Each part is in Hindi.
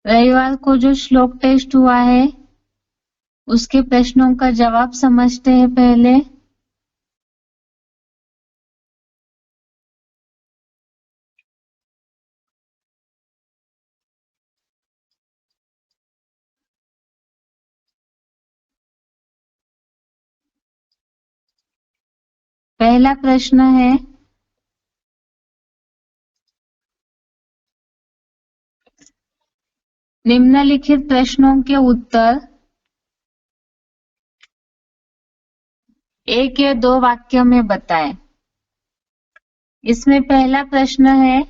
रविवार को जो श्लोक टेस्ट हुआ है उसके प्रश्नों का जवाब समझते हैं पहले। पहला प्रश्न है, निम्नलिखित प्रश्नों के उत्तर एक या दो वाक्य में बताएं। इसमें पहला प्रश्न है,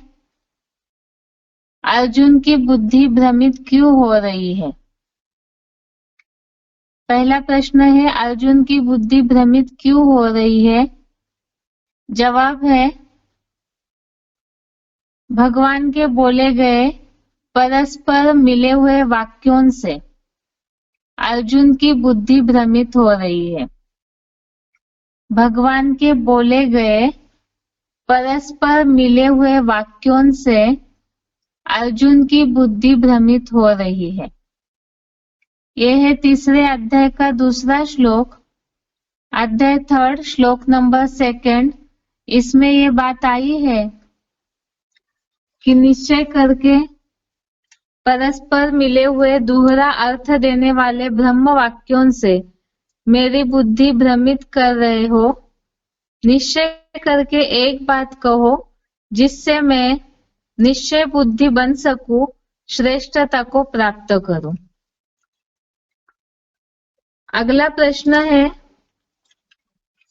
अर्जुन की बुद्धि भ्रमित क्यों हो रही है? पहला प्रश्न है, अर्जुन की बुद्धि भ्रमित क्यों हो रही है? जवाब है, भगवान के बोले गए परस्पर मिले हुए वाक्यों से अर्जुन की बुद्धि भ्रमित हो रही है। भगवान के बोले गए परस्पर मिले हुए वाक्यों से अर्जुन की बुद्धि भ्रमित हो रही है। यह है तीसरे अध्याय का दूसरा श्लोक, अध्याय 3 श्लोक नंबर 2। इसमें ये बात आई है कि निश्चय करके परस्पर मिले हुए दोहरा अर्थ देने वाले ब्रह्म वाक्यों से मेरी बुद्धि भ्रमित कर रहे हो। निश्चय करके एक बात कहो जिससे मैं निश्चय बुद्धि बन सकूं, श्रेष्ठता को प्राप्त करूं। अगला प्रश्न है,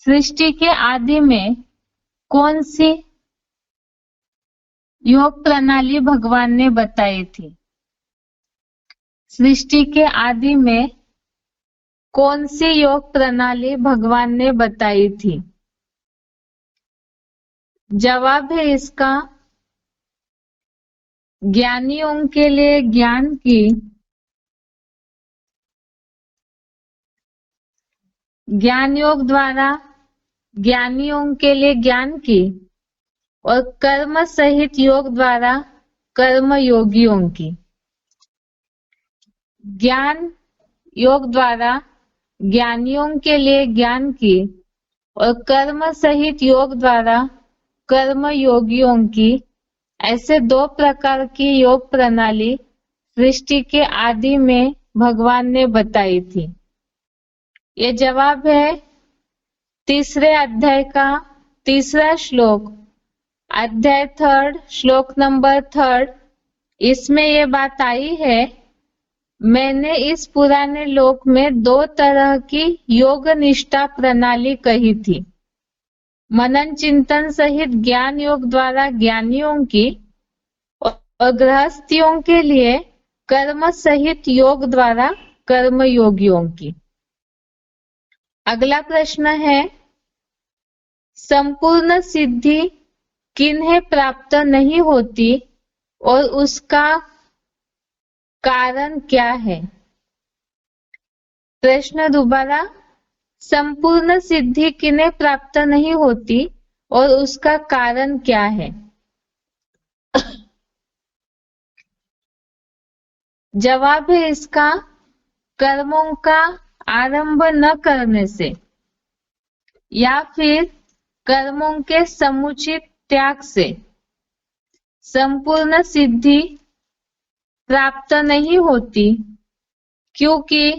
सृष्टि के आदि में कौन सी योग प्रणाली भगवान ने बताई थी? सृष्टि के आदि में कौन सी योग प्रणाली भगवान ने बताई थी? जवाब है इसका, ज्ञानियों के लिए ज्ञान की, ज्ञान योग द्वारा ज्ञानियों के लिए ज्ञान की और कर्म सहित योग द्वारा कर्म योगियों की। ज्ञान योग द्वारा ज्ञानियों के लिए ज्ञान की और कर्म सहित योग द्वारा कर्म योगियों की, ऐसे दो प्रकार की योग प्रणाली सृष्टि के आदि में भगवान ने बताई थी। ये जवाब है तीसरे अध्याय का तीसरा श्लोक, अध्याय 3 श्लोक नंबर 3। इसमें ये बात आई है, मैंने इस पुराने लोक में दो तरह की योग निष्ठा प्रणाली कही थी, मनन चिंतन सहित ज्ञान योग द्वारा ज्ञानियों की और गृहस्थियों के लिए कर्म सहित योग द्वारा कर्म योगियों की। अगला प्रश्न है, संपूर्ण सिद्धि किन्हें प्राप्त नहीं होती और उसका कारण क्या है? प्रश्न दोबारा, संपूर्ण सिद्धि किन्हें प्राप्त नहीं होती और उसका कारण क्या है? जवाब है इसका, कर्मों का आरंभ न करने से या फिर कर्मों के समुचित त्याग से संपूर्ण सिद्धि प्राप्त नहीं होती, क्योंकि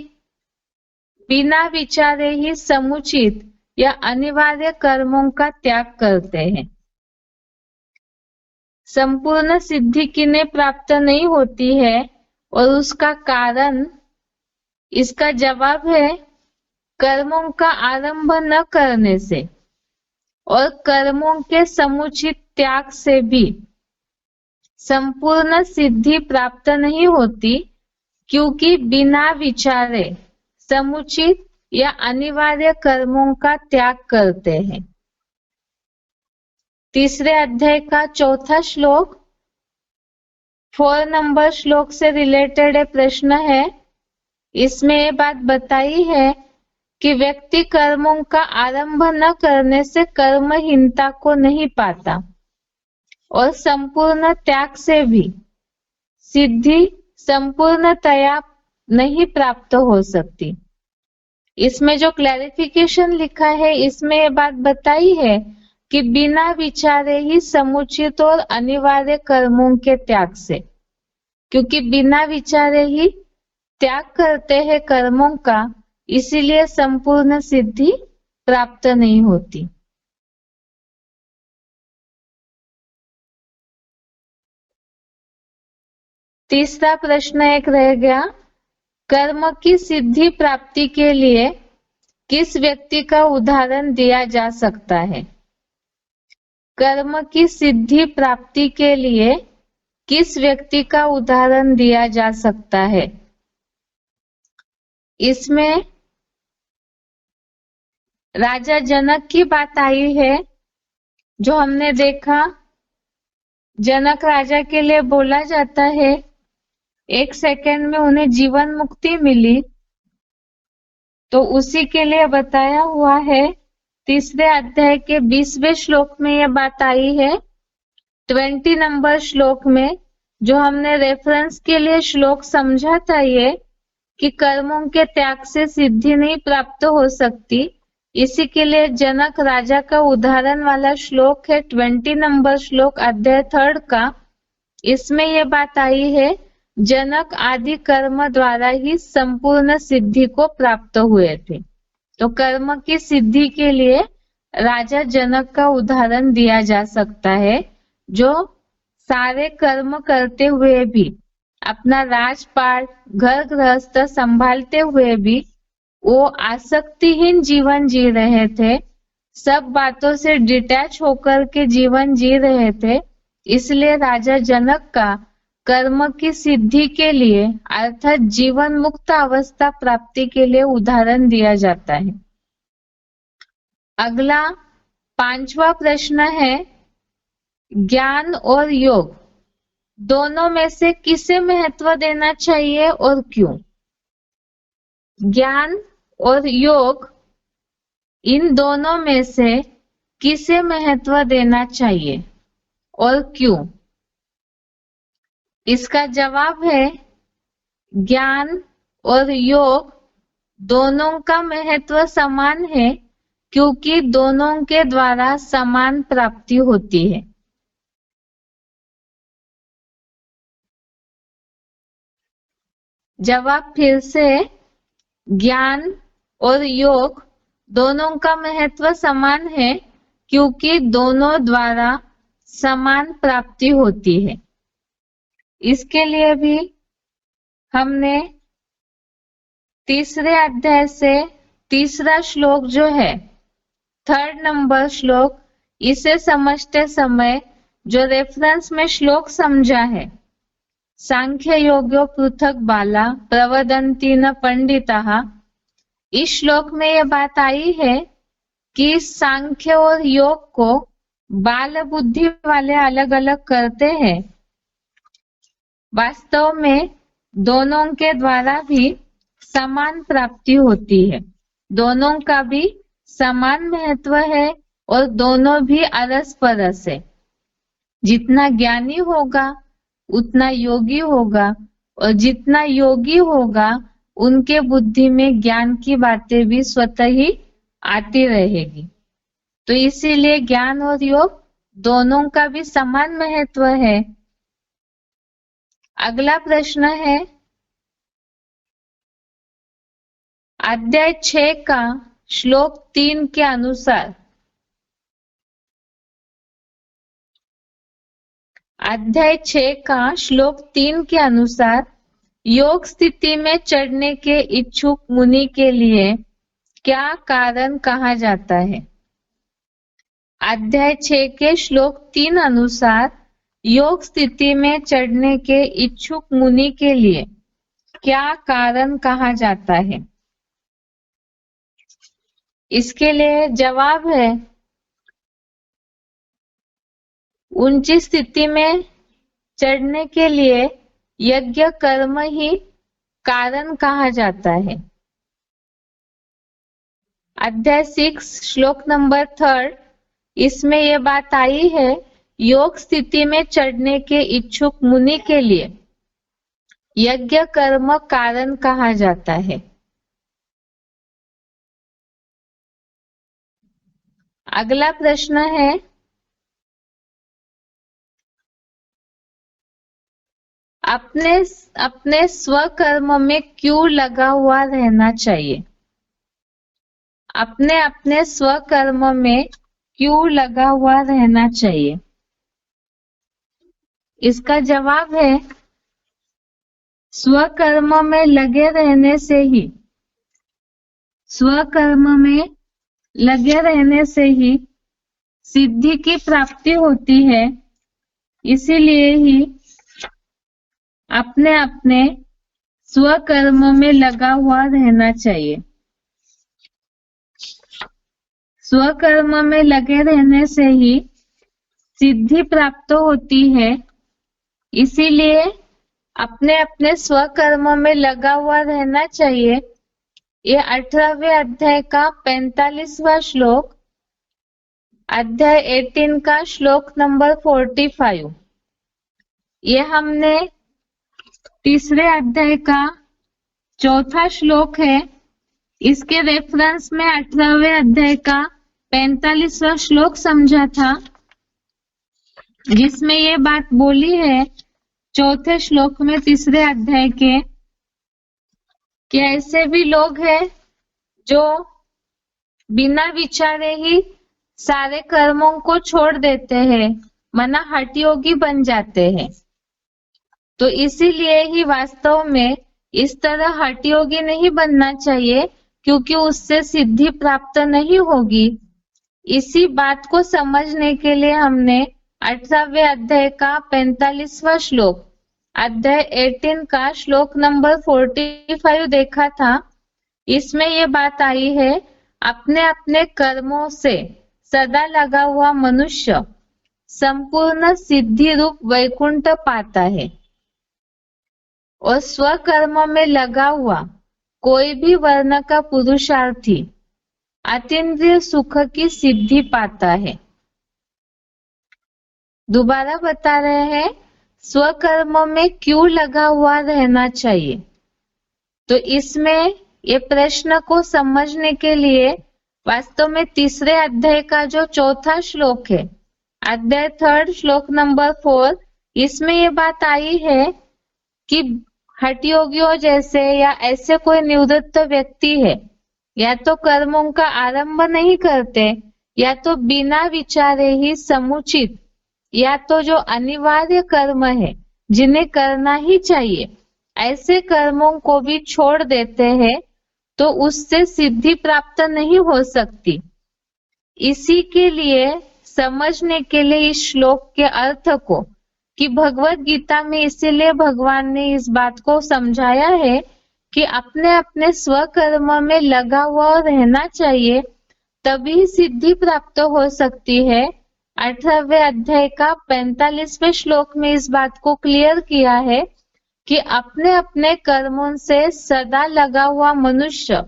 बिना विचारे ही समुचित या अनिवार्य कर्मों का त्याग करते हैं। संपूर्ण सिद्धि किन्हें प्राप्त नहीं होती है और उसका कारण, इसका जवाब है कर्मों का आरंभ न करने से और कर्मों के समुचित त्याग से भी संपूर्ण सिद्धि प्राप्त नहीं होती, क्योंकि बिना विचारे समुचित या अनिवार्य कर्मों का त्याग करते हैं। तीसरे अध्याय का चौथा श्लोक 4 नंबर श्लोक से रिलेटेड प्रश्न है। इसमें ये बात बताई है कि व्यक्ति कर्मों का आरंभ न करने से कर्महीनता को नहीं पाता और संपूर्ण त्याग से भी सिद्धि संपूर्णतया नहीं प्राप्त हो सकती। इसमें जो क्लैरिफिकेशन लिखा है इसमें ये बात बताई है कि बिना विचारे ही समुचित और अनिवार्य कर्मों के त्याग से, क्योंकि बिना विचारे ही त्याग करते हैं कर्मों का, इसीलिए संपूर्ण सिद्धि प्राप्त नहीं होती। तीसरा प्रश्न एक रह गया, कर्म की सिद्धि प्राप्ति के लिए किस व्यक्ति का उदाहरण दिया जा सकता है? कर्म की सिद्धि प्राप्ति के लिए किस व्यक्ति का उदाहरण दिया जा सकता है? इसमें राजा जनक की बात आई है, जो हमने देखा जनक राजा के लिए बोला जाता है 1 सेकंड में उन्हें जीवन मुक्ति मिली, तो उसी के लिए बताया हुआ है। तीसरे अध्याय के 20वें श्लोक में यह बात आई है। 20 नंबर श्लोक में जो हमने रेफरेंस के लिए श्लोक समझा था ये कि कर्मों के त्याग से सिद्धि नहीं प्राप्त हो सकती, इसी के लिए जनक राजा का उदाहरण वाला श्लोक है 20 नंबर श्लोक अध्याय 3 का। इसमें यह बात आई है जनक आदि कर्म द्वारा ही संपूर्ण सिद्धि को प्राप्त हुए थे। तो कर्म की सिद्धि के लिए राजा जनक का उदाहरण दिया जा सकता है, जो सारे कर्म करते हुए भी अपना राजपाट घर गृहस्थ संभालते हुए भी वो आसक्तिहीन जीवन जी रहे थे, सब बातों से डिटैच होकर के जीवन जी रहे थे। इसलिए राजा जनक का कर्म की सिद्धि के लिए अर्थात जीवन मुक्त अवस्था प्राप्ति के लिए उदाहरण दिया जाता है। अगला 5वां प्रश्न है, ज्ञान और योग दोनों में से किसे महत्व देना चाहिए और क्यों? ज्ञान और योग इन दोनों में से किसे महत्व देना चाहिए और क्यों? इसका जवाब है ज्ञान और योग दोनों का महत्व समान है, क्योंकि दोनों के द्वारा समान प्राप्ति होती है। जवाब फिर से, ज्ञान और योग दोनों का महत्व समान है, क्योंकि दोनों द्वारा समान प्राप्ति होती है। इसके लिए भी हमने तीसरे अध्याय से तीसरा श्लोक जो है 3rd नंबर श्लोक, इसे समझते समय जो रेफरेंस में श्लोक समझा है, सांख्य योगो पृथक बाला प्रवदन्ति न पंडिताः, इस श्लोक में यह बात आई है कि सांख्य और योग को बाल बुद्धि वाले अलग अलग करते हैं। वास्तव में दोनों के द्वारा भी समान प्राप्ति होती है, दोनों का भी समान महत्व है और दोनों भी अरस परस है। जितना ज्ञानी होगा उतना योगी होगा, और जितना योगी होगा उनके बुद्धि में ज्ञान की बातें भी स्वतः ही आती रहेगी। तो इसीलिए ज्ञान और योग दोनों का भी समान महत्व है। अगला प्रश्न है, अध्याय 6 का श्लोक 3 के अनुसार, अध्याय 6 का श्लोक 3 के अनुसार योग स्थिति में चढ़ने के इच्छुक मुनि के लिए क्या कारण कहा जाता है? अध्याय 6 के श्लोक 3 अनुसार योग स्थिति में चढ़ने के इच्छुक मुनि के लिए क्या कारण कहा जाता है? इसके लिए जवाब है, ऊंची स्थिति में चढ़ने के लिए यज्ञ कर्म ही कारण कहा जाता है। अध्याय 6 श्लोक नंबर 3, इसमें यह बात आई है योग स्थिति में चढ़ने के इच्छुक मुनि के लिए यज्ञ कर्म कारण कहा जाता है। अगला प्रश्न है, अपने अपने स्वकर्म में क्यों लगा हुआ रहना चाहिए? अपने अपने स्वकर्म में क्यों लगा हुआ रहना चाहिए? इसका जवाब है, स्वकर्म में लगे रहने से ही, स्वकर्म में लगे रहने से ही सिद्धि की प्राप्ति होती है। इसीलिए ही अपने अपने स्वकर्म में लगा हुआ रहना चाहिए। स्वकर्म में लगे रहने से ही सिद्धि प्राप्त होती है। इसीलिए अपने अपने स्वकर्म में लगा हुआ रहना चाहिए। ये 18वें अध्याय का 45वां श्लोक, अध्याय 18 का श्लोक नंबर 45। ये हमने तीसरे अध्याय का चौथा श्लोक है। इसके रेफरेंस में 18वें अध्याय का 45वां श्लोक समझा था, जिसमें ये बात बोली है चौथे श्लोक में तीसरे अध्याय के, कि ऐसे भी लोग हैं जो बिना विचारे ही सारे कर्मों को छोड़ देते हैं, मना हठ योगी बन जाते हैं। तो इसीलिए ही वास्तव में इस तरह हठ योगी नहीं बनना चाहिए, क्योंकि उससे सिद्धि प्राप्त नहीं होगी। इसी बात को समझने के लिए हमने 18वें अध्याय का 45वां श्लोक, अध्याय 18 का श्लोक नंबर 45 देखा था। इसमें ये बात आई है, अपने अपने कर्मों से सदा लगा हुआ मनुष्य संपूर्ण सिद्धि रूप वैकुंठ पाता है, और स्वकर्म में लगा हुआ कोई भी वर्ण का पुरुषार्थी अतीन्द्रिय सुख की सिद्धि पाता है। दोबारा बता रहे हैं, स्वकर्म में क्यों लगा हुआ रहना चाहिए। तो इसमें ये प्रश्न को समझने के लिए वास्तव में तीसरे अध्याय का जो चौथा श्लोक है, अध्याय 3 श्लोक नंबर 4, इसमें ये बात आई है कि हठ योगियों जैसे या ऐसे कोई निवृत्त व्यक्ति है, या तो कर्मों का आरंभ नहीं करते, या तो बिना विचारे ही समुचित या तो जो अनिवार्य कर्म है जिन्हें करना ही चाहिए, ऐसे कर्मों को भी छोड़ देते हैं, तो उससे सिद्धि प्राप्त नहीं हो सकती। इसी के लिए समझने के लिए इस श्लोक के अर्थ को, कि भगवत गीता में इसीलिए भगवान ने इस बात को समझाया है कि अपने अपने स्वकर्म में लगा हुआ रहना चाहिए, तभी सिद्धि प्राप्त हो सकती है। 18वें अध्याय का 45वें श्लोक में इस बात को क्लियर किया है कि अपने अपने कर्मों से सदा लगा हुआ मनुष्य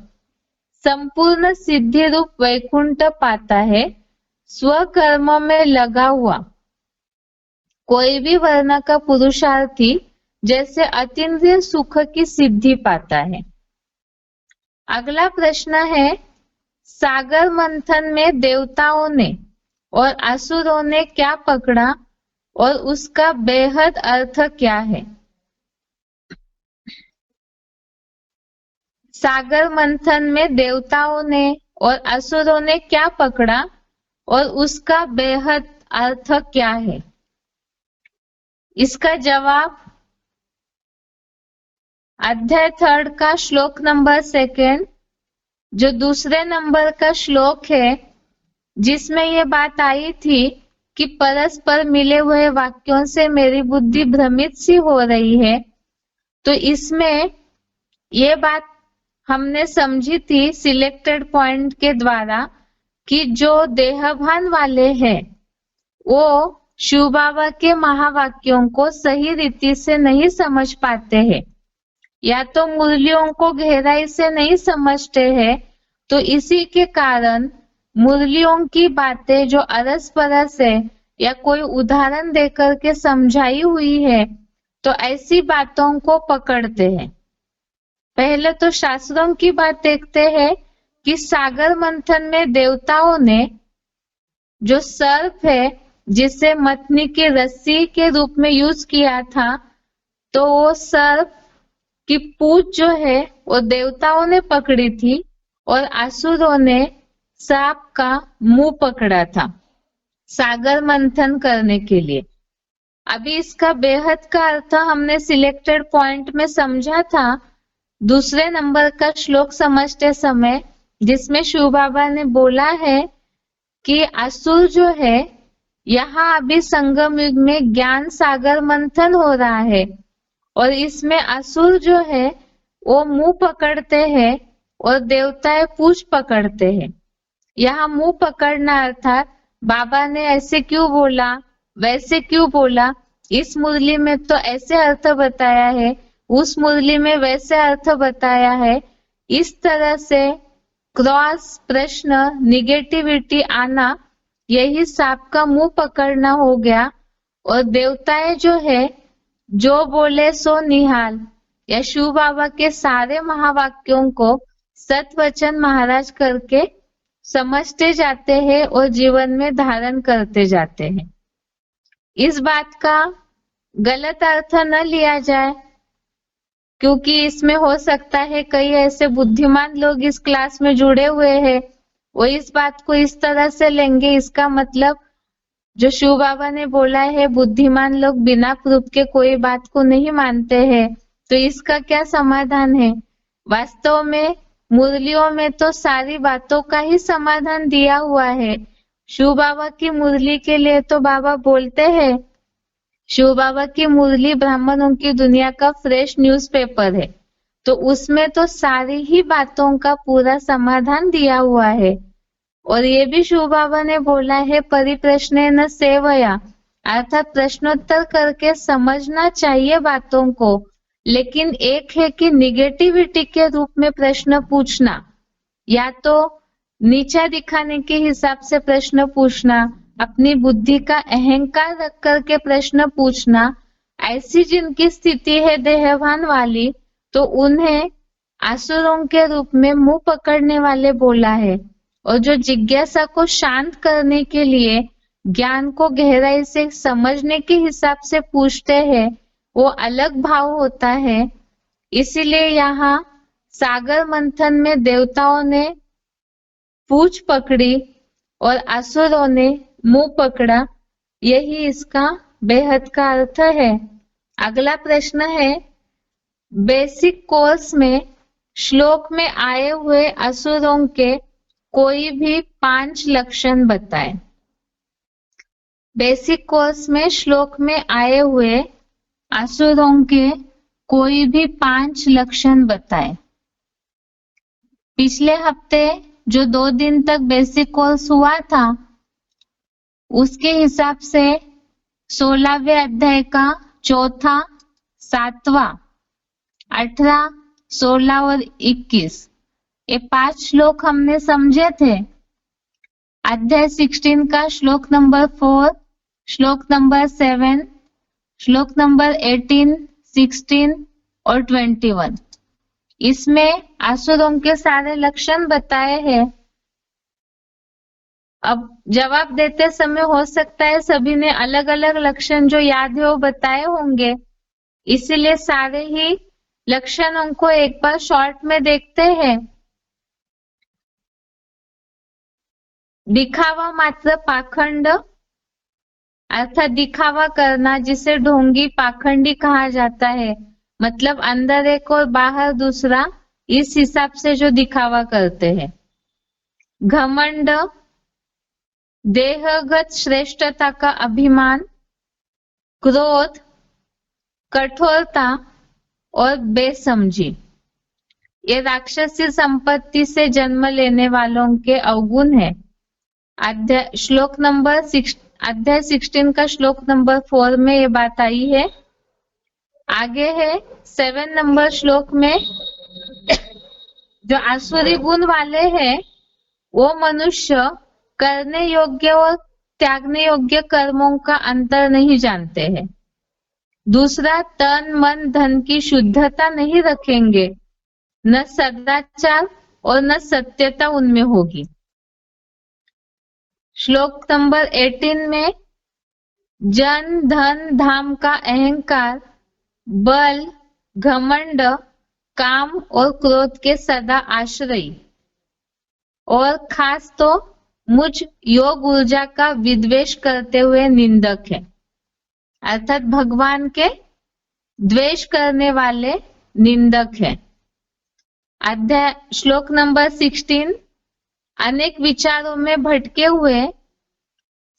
संपूर्ण सिद्धि रूप वैकुंठ पाता है। स्वकर्म में लगा हुआ कोई भी वर्ण का पुरुषार्थी जैसे अतीन्द्रिय सुख की सिद्धि पाता है। अगला प्रश्न है, सागर मंथन में देवताओं ने और असुरों ने क्या पकड़ा और उसका बेहद अर्थ क्या है? सागर मंथन में देवताओं ने और असुरों ने क्या पकड़ा और उसका बेहद अर्थ क्या है? इसका जवाब अध्याय 3 का श्लोक नंबर 2, जो दूसरे नंबर का श्लोक है, जिसमें ये बात आई थी कि परस्पर मिले हुए वाक्यों से मेरी बुद्धि भ्रमित सी हो रही है। तो इसमें ये बात हमने समझी थी सिलेक्टेड पॉइंट के द्वारा, कि जो देहभान वाले हैं वो शिव बाबा के महावाक्यों को सही रीति से नहीं समझ पाते हैं, या तो मुरलियों को गहराई से नहीं समझते हैं। तो इसी के कारण मुरलियों की बातें जो अरस परस है या कोई उदाहरण देकर के समझाई हुई है, तो ऐसी बातों को पकड़ते हैं। पहले तो शास्त्रों की बात देखते हैं कि सागर मंथन में देवताओं ने जो सर्प है जिसे मथनी की रस्सी के रूप में यूज किया था, तो वो सर्प की पूंछ जो है वो देवताओं ने पकड़ी थी और असुरों ने सांप का मुंह पकड़ा था सागर मंथन करने के लिए। अभी इसका बेहद का अर्थ हमने सिलेक्टेड पॉइंट में समझा था दूसरे नंबर का श्लोक समझते समय, जिसमें शिव बाबा ने बोला है कि असुर जो है, यहाँ अभी संगम युग में ज्ञान सागर मंथन हो रहा है और इसमें असुर जो है वो मुंह पकड़ते हैं और देवताएं पूंछ पकड़ते हैं। यहाँ मुंह पकड़ना अर्थात बाबा ने ऐसे क्यों बोला, वैसे क्यों बोला, इस मुरली में तो ऐसे अर्थ बताया है, उस मुरली में वैसे अर्थ बताया है, इस तरह से क्रॉस प्रश्न निगेटिविटी आना, यही सांप का मुंह पकड़ना हो गया। और देवताएं जो है जो बोले सो निहाल, या शिव बाबा के सारे महावाक्यों को सतवचन महाराज करके समझते जाते हैं और जीवन में धारण करते जाते हैं। इस बात का गलत अर्थ न लिया जाए, क्योंकि इसमें हो सकता है कई ऐसे बुद्धिमान लोग इस क्लास में जुड़े हुए हैं, वो इस बात को इस तरह से लेंगे, इसका मतलब जो शिव बाबा ने बोला है बुद्धिमान लोग बिना प्रूफ के कोई बात को नहीं मानते हैं, तो इसका क्या समाधान है। वास्तव में मुरलियों में तो सारी बातों का ही समाधान दिया हुआ है। शिव बाबा की मुरली के लिए तो बाबा बोलते हैं, शिव बाबा की मुरली ब्राह्मणों की दुनिया का फ्रेश न्यूज़पेपर है, तो उसमें तो सारी ही बातों का पूरा समाधान दिया हुआ है। और ये भी शिव बाबा ने बोला है परिप्रश्नेन सेवया, अर्थात प्रश्नोत्तर करके समझना चाहिए बातों को, लेकिन एक है कि निगेटिविटी के रूप में प्रश्न पूछना, या तो नीचा दिखाने के हिसाब से प्रश्न पूछना, अपनी बुद्धि का अहंकार रख करके प्रश्न पूछना, ऐसी जिनकी स्थिति है देहभान वाली, तो उन्हें असुरों के रूप में मुंह पकड़ने वाले बोला है। और जो जिज्ञासा को शांत करने के लिए ज्ञान को गहराई से समझने के हिसाब से पूछते हैं, वो अलग भाव होता है। इसीलिए यहाँ सागर मंथन में देवताओं ने पूंछ पकड़ी और असुरों ने मुंह पकड़ा, यही इसका बेहद का अर्थ है। अगला प्रश्न है, बेसिक कोर्स में श्लोक में आए हुए असुरों के कोई भी 5 लक्षण बताएं। बेसिक कोर्स में श्लोक में आए हुए असुरों के कोई भी 5 लक्षण बताएं। पिछले हफ्ते जो 2 दिन तक बेसिक कोर्स हुआ था, उसके हिसाब से 16वें अध्याय का चौथा, 7वां, 18, 16 और 21 ये 5 श्लोक हमने समझे थे। अध्याय 16 का श्लोक नंबर 4, श्लोक नंबर 7, श्लोक नंबर 18, 16 और 21, इसमें असुरों के सारे लक्षण बताए हैं। अब जवाब देते समय हो सकता है सभी ने अलग अलग लक्षण जो याद है वो बताए होंगे, इसीलिए सारे ही लक्षणों को एक बार शॉर्ट में देखते हैं। दिखावा मात्र पाखंड, अर्थात दिखावा करना, जिसे ढोंगी पाखंडी कहा जाता है, मतलब अंदर एक और बाहर दूसरा, इस हिसाब से जो दिखावा करते हैं। घमंड, देहगत श्रेष्ठता का अभिमान, क्रोध, कठोरता और बेसमझी, ये राक्षसी संपत्ति से जन्म लेने वालों के अवगुण है। अध्याय 16 का श्लोक नंबर 4 में ये बात आई है। आगे है 7 नंबर श्लोक में, जो आसुरी गुण वाले हैं वो मनुष्य करने योग्य और त्यागने योग्य कर्मों का अंतर नहीं जानते हैं। दूसरा, तन मन धन की शुद्धता नहीं रखेंगे, न सदाचार और न सत्यता उनमें होगी। श्लोक नंबर 18 में, जन धन धाम का अहंकार, बल, घमंड, काम और क्रोध के सदा आश्रयी और खास तो मुझ योग ऊर्जा का विद्वेष करते हुए निंदक है, अर्थात भगवान के द्वेष करने वाले निंदक है। अध्याय श्लोक नंबर 16, अनेक विचारों में भटके हुए,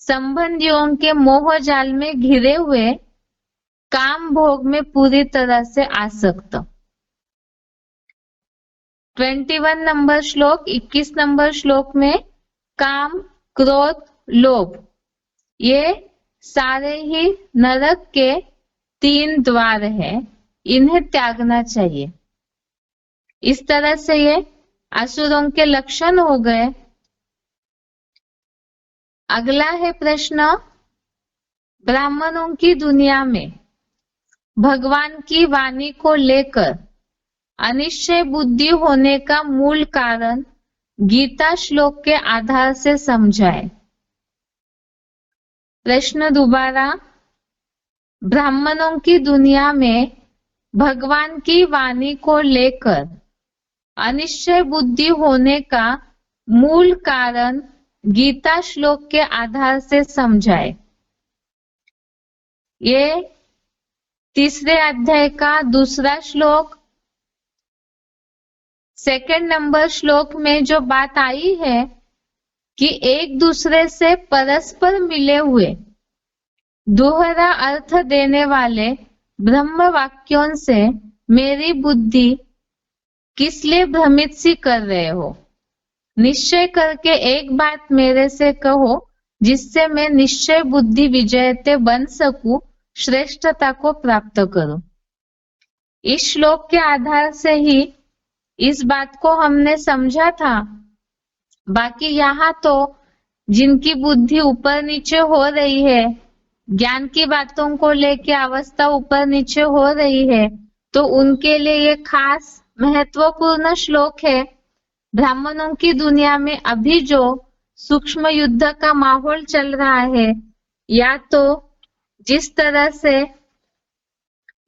संबंधियों के मोह जाल में घिरे हुए, काम भोग में पूरी तरह से आसक्त। 21 नंबर श्लोक, 21 नंबर श्लोक में, काम, क्रोध, लोभ, ये सारे ही नरक के 3 द्वार है, इन्हें त्यागना चाहिए। इस तरह से ये असुरों के लक्षण हो गए। अगला है प्रश्न, ब्राह्मणों की दुनिया में भगवान की वाणी को लेकर अनिश्चय बुद्धि होने का मूल कारण गीता श्लोक के आधार से समझाए। प्रश्न दोबारा, ब्राह्मणों की दुनिया में भगवान की वाणी को लेकर अनिश्चय बुद्धि होने का मूल कारण गीता श्लोक के आधार से समझाए। ये 3 अध्याय का 2 श्लोक, 2 नंबर श्लोक में जो बात आई है कि एक दूसरे से परस्पर मिले हुए दोहरा अर्थ देने वाले ब्रह्म वाक्यों से मेरी बुद्धि किस लिए भ्रमित सी कर रहे हो? निश्चय करके एक बात मेरे से कहो जिससे मैं निश्चय बुद्धि विजयते बन सकूं, श्रेष्ठता को प्राप्त करूं। इस श्लोक के आधार से ही इस बात को हमने समझा था। बाकी यहाँ तो जिनकी बुद्धि ऊपर नीचे हो रही है, ज्ञान की बातों को लेके अवस्था ऊपर नीचे हो रही है, तो उनके लिए ये खास महत्वपूर्ण श्लोक है। ब्राह्मणों की दुनिया में अभी जो सूक्ष्म युद्ध का माहौल चल रहा है, या तो जिस तरह से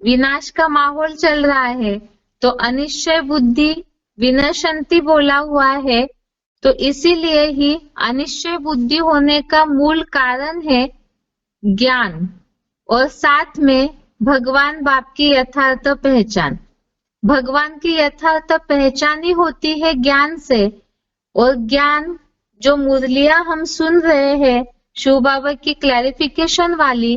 विनाश का माहौल चल रहा है, तो अनिश्चय बुद्धि विनशंति बोला हुआ है, तो इसीलिए ही अनिश्चय बुद्धि होने का मूल कारण है ज्ञान और साथ में भगवान बाप की यथार्थ पहचान। भगवान की यथार्थ पहचान ही होती है ज्ञान से, और ज्ञान जो मुरलियां हम सुन रहे हैं शिव बाबा की क्लैरिफिकेशन वाली,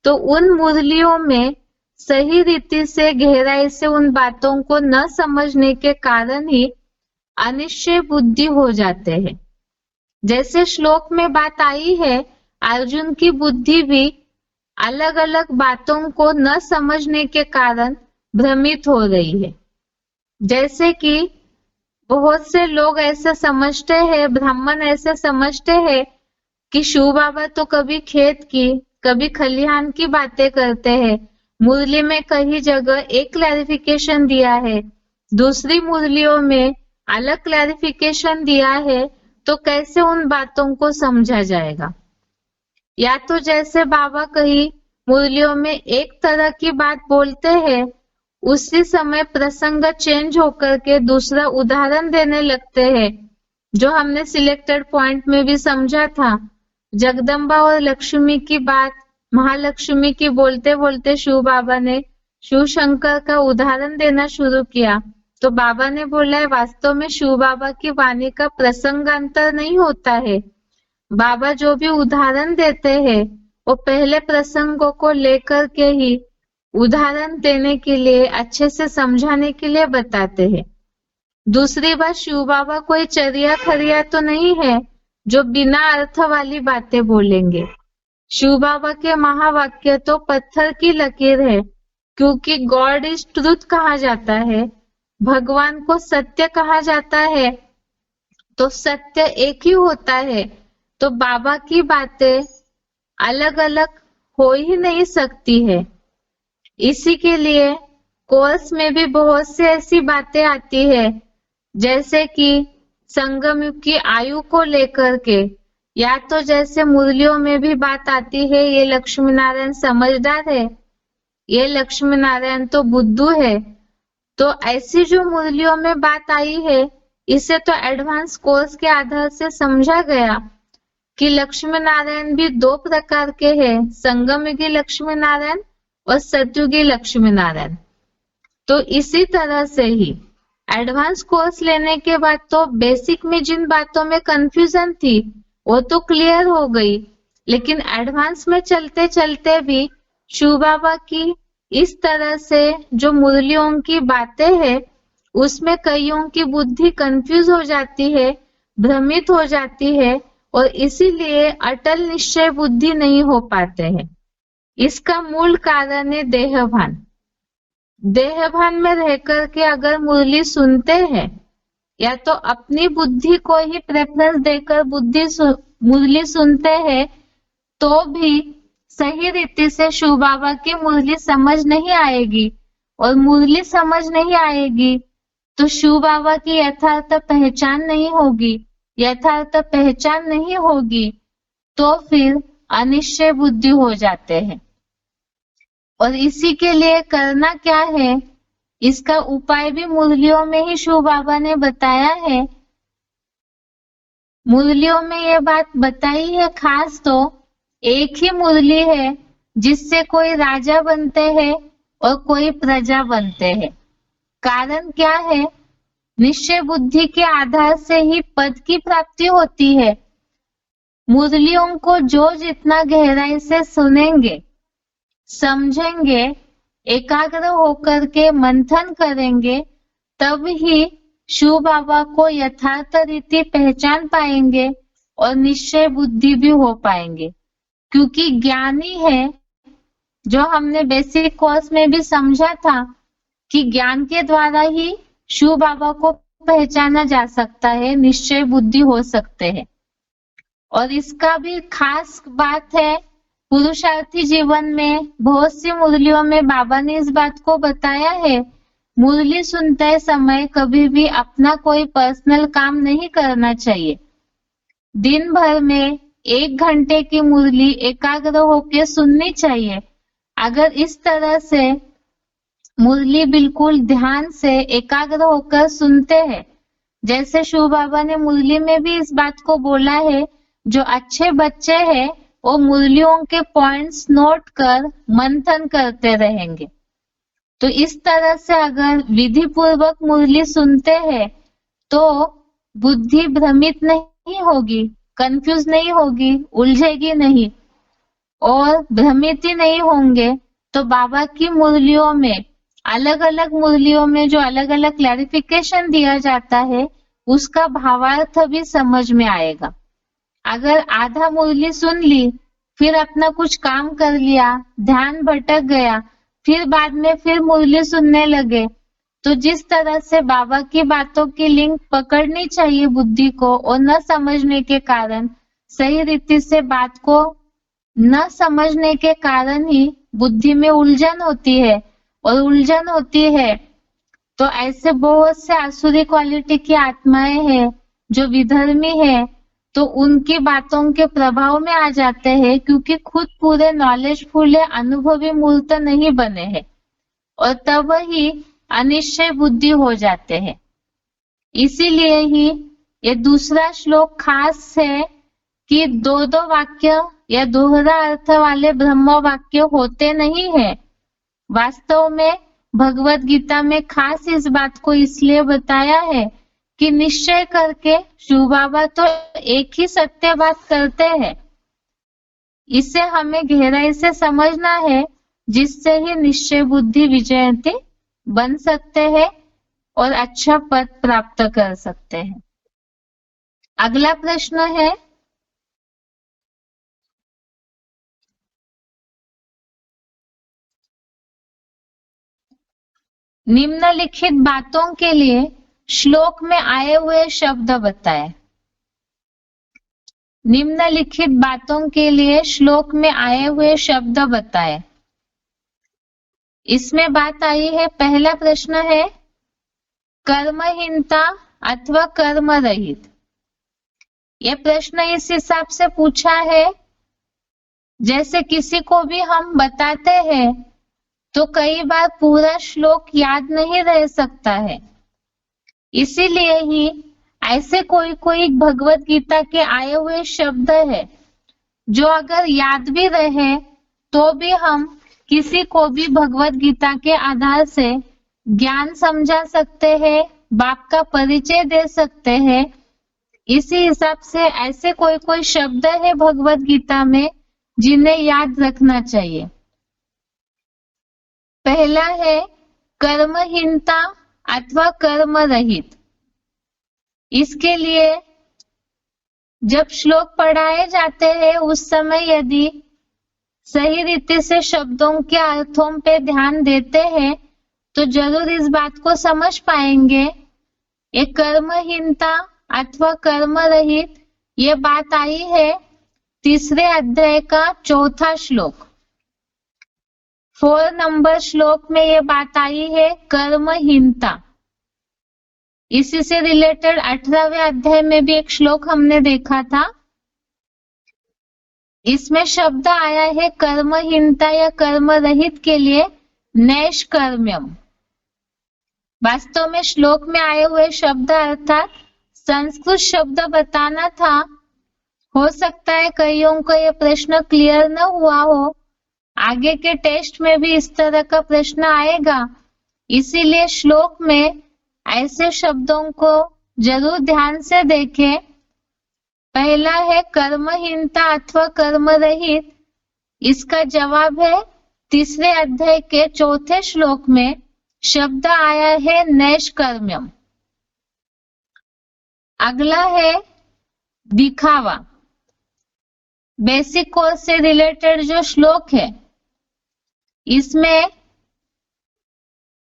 तो उन मुरलियों में सही रीति से गहराई से उन बातों को न समझने के कारण ही अनिश्चय बुद्धि हो जाते हैं। जैसे श्लोक में बात आई है, अर्जुन की बुद्धि भी अलग अलग बातों को न समझने के कारण भ्रमित हो रही है। जैसे कि बहुत से लोग ऐसे समझते हैं, ब्राह्मण ऐसे समझते हैं कि शिव बाबा तो कभी खेत की कभी खलिहान की बातें करते हैं। मुरली में कई जगह एक क्लैरिफिकेशन दिया है, दूसरी मुरलियों में अलग क्लैरिफिकेशन दिया है, तो कैसे उन बातों को समझा जाएगा? या तो जैसे बाबा कहीं मुरलियों में एक तरह की बात बोलते हैं, उसी समय प्रसंग चेंज होकर के दूसरा उदाहरण देने लगते हैं, जो हमने सिलेक्टेड पॉइंट में भी समझा था। जगदम्बा और लक्ष्मी की बात, महालक्ष्मी की बोलते बोलते शिव बाबा ने शिव शंकर का उदाहरण देना शुरू किया, तो बाबा ने बोला है वास्तव में शिव बाबा की वाणी का प्रसंगांतर नहीं होता है। बाबा जो भी उदाहरण देते हैं वो पहले प्रसंगों को लेकर के ही उदाहरण देने के लिए, अच्छे से समझाने के लिए बताते हैं। दूसरी बात, शिव बाबा कोई चरिया खरिया तो नहीं है जो बिना अर्थ वाली बातें बोलेंगे। शिव बाबा के महावाक्य तो पत्थर की लकीर है, क्योंकि गॉड इज ट्रुथ कहा जाता है, भगवान को सत्य कहा जाता है, तो सत्य एक ही होता है। तो बाबा की बातें अलग अलग हो ही नहीं सकती है। इसी के लिए कोर्स में भी बहुत सी ऐसी बातें आती है, जैसे कि संगम युग की आयु को लेकर के, या तो जैसे मुरलियों में भी बात आती है ये लक्ष्मी नारायण समझदार है, ये लक्ष्मी नारायण तो बुद्धू है। तो ऐसी जो मुरलियों में बात आई है, इसे तो एडवांस कोर्स के आधार से समझा गया कि लक्ष्मी नारायण भी दो प्रकार के हैं, संगमयुगी लक्ष्मी नारायण और सतयुगी लक्ष्मी नारायण। तो इसी तरह से ही एडवांस कोर्स लेने के बाद तो बेसिक में जिन बातों में कंफ्यूजन थी वो तो क्लियर हो गई, लेकिन एडवांस में चलते चलते भी शिव बाबा की इस तरह से जो मुरलियों की बातें हैं उसमें कईयों की बुद्धि कंफ्यूज हो जाती है, भ्रमित हो जाती है, और इसीलिए अटल निश्चय बुद्धि नहीं हो पाते हैं। इसका मूल कारण है देहभान। देहभान में रहकर के अगर मुरली सुनते हैं या तो अपनी बुद्धि को ही प्रेफरेंस देकर मुरली सुनते हैं, तो भी सही रीति से शिव बाबा की मुरली समझ नहीं आएगी, और मुरली समझ नहीं आएगी तो शिव बाबा की यथार्थ पहचान नहीं होगी। यथार्थ पहचान नहीं होगी तो फिर अनिश्चय बुद्धि हो जाते हैं। और इसी के लिए करना क्या है, इसका उपाय भी मुरलियों में ही शिव बाबा ने बताया है। मुरलियों में ये बात बताई है खास, तो एक ही मुरली है जिससे कोई राजा बनते हैं और कोई प्रजा बनते हैं। कारण क्या है, निश्चय बुद्धि के आधार से ही पद की प्राप्ति होती है। मुरलियों को जो जितना गहराई से सुनेंगे, समझेंगे, एकाग्र होकर के मंथन करेंगे, तब ही शिव बाबा को यथार्थ रीति पहचान पाएंगे और निश्चय बुद्धि भी हो पाएंगे। क्योंकि ज्ञानी है, जो हमने बेसिक कोर्स में भी समझा था कि ज्ञान के द्वारा ही शिव बाबा को पहचाना जा सकता है, निश्चय बुद्धि हो सकते हैं। और इसका भी खास बात है, पुरुषार्थी जीवन में बहुत सी मुरलियों में बाबा ने इस बात को बताया है, मुरली सुनते समय कभी भी अपना कोई पर्सनल काम नहीं करना चाहिए। दिन भर में 1 घंटे की मुरली एकाग्र होकर सुननी चाहिए। अगर इस तरह से मुरली बिल्कुल ध्यान से एकाग्र होकर सुनते हैं, जैसे शिव बाबा ने मुरली में भी इस बात को बोला है, जो अच्छे बच्चे हैं वो मुरलियों के पॉइंट्स नोट कर मंथन करते रहेंगे। तो इस तरह से अगर विधि पूर्वक मुरली सुनते हैं तो बुद्धि भ्रमित नहीं होगी, कंफ्यूज नहीं होगी, उलझेगी नहीं, और भ्रमित ही नहीं होंगे तो बाबा की मुरलियों में, अलग अलग मुरलियों में जो अलग अलग क्लैरिफिकेशन दिया जाता है उसका भावार्थ भी समझ में आएगा। अगर आधा मुरली सुन ली, फिर अपना कुछ काम कर लिया, ध्यान भटक गया, फिर बाद में फिर मुरली सुनने लगे, तो जिस तरह से बाबा की बातों की लिंक पकड़नी चाहिए बुद्धि को, और न समझने के कारण, सही रीति से बात को न समझने के कारण ही बुद्धि में उलझन होती है, और उलझन होती है तो ऐसे बहुत से आसुरी क्वालिटी की आत्माएं हैं जो विधर्मी है, तो उनकी बातों के प्रभाव में आ जाते हैं, क्योंकि खुद पूरे नॉलेजफुल है, अनुभवी मूर्त नहीं बने हैं, और तब ही अनिश्चय बुद्धि हो जाते हैं। इसीलिए ही ये दूसरा श्लोक खास है कि दो वाक्य या दोहरा अर्थ वाले ब्रह्म वाक्य होते नहीं है। वास्तव में भगवत गीता में खास इस बात को इसलिए बताया है कि निश्चय करके शिव बाबा तो एक ही सत्य बात करते हैं। इसे हमें गहराई से समझना है, जिससे ही निश्चय बुद्धि विजयंती बन सकते हैं और अच्छा पद प्राप्त कर सकते हैं। अगला प्रश्न है, निम्नलिखित बातों के लिए श्लोक में आए हुए शब्द बताएं। निम्नलिखित बातों के लिए श्लोक में आए हुए शब्द बताएं। इसमें बात आई है, पहला प्रश्न है कर्महीनता अथवा कर्म रहित। यह प्रश्न इस हिसाब से पूछा है, जैसे किसी को भी हम बताते हैं तो कई बार पूरा श्लोक याद नहीं रह सकता है, इसीलिए ही ऐसे कोई कोई भगवत गीता के आए हुए शब्द है जो अगर याद भी रहे तो भी हम किसी को भी भगवत गीता के आधार से ज्ञान समझा सकते हैं, बाप का परिचय दे सकते हैं। इसी हिसाब से ऐसे कोई कोई शब्द है भगवत गीता में जिन्हें याद रखना चाहिए। पहला है कर्महीनता अथवा कर्म रहित। इसके लिए जब श्लोक पढ़ाए जाते हैं उस समय यदि सही रीति से शब्दों के अर्थों पे ध्यान देते हैं तो जरूर इस बात को समझ पाएंगे। ये कर्महीनता अथवा कर्म रहित ये बात आई है तीसरे अध्याय का चौथा श्लोक, 4 नंबर श्लोक में ये बात आई है कर्महीनता। इसी से रिलेटेड 18वें अध्याय में भी एक श्लोक हमने देखा था, इसमें शब्द आया है कर्महीनता या कर्म रहित के लिए नैष्कर्म्यम। वास्तव में श्लोक में आए हुए शब्द अर्थात संस्कृत शब्द बताना था। हो सकता है कईयों को यह प्रश्न क्लियर न हुआ हो, आगे के टेस्ट में भी इस तरह का प्रश्न आएगा, इसीलिए श्लोक में ऐसे शब्दों को जरूर ध्यान से देखें। पहला है कर्महीनता अथवा कर्म रहित, इसका जवाब है तीसरे अध्याय के चौथे श्लोक में शब्द आया है नैष्कर्म्यम। अगला है दिखावा। बेसिक कोर्स से रिलेटेड जो श्लोक है इसमें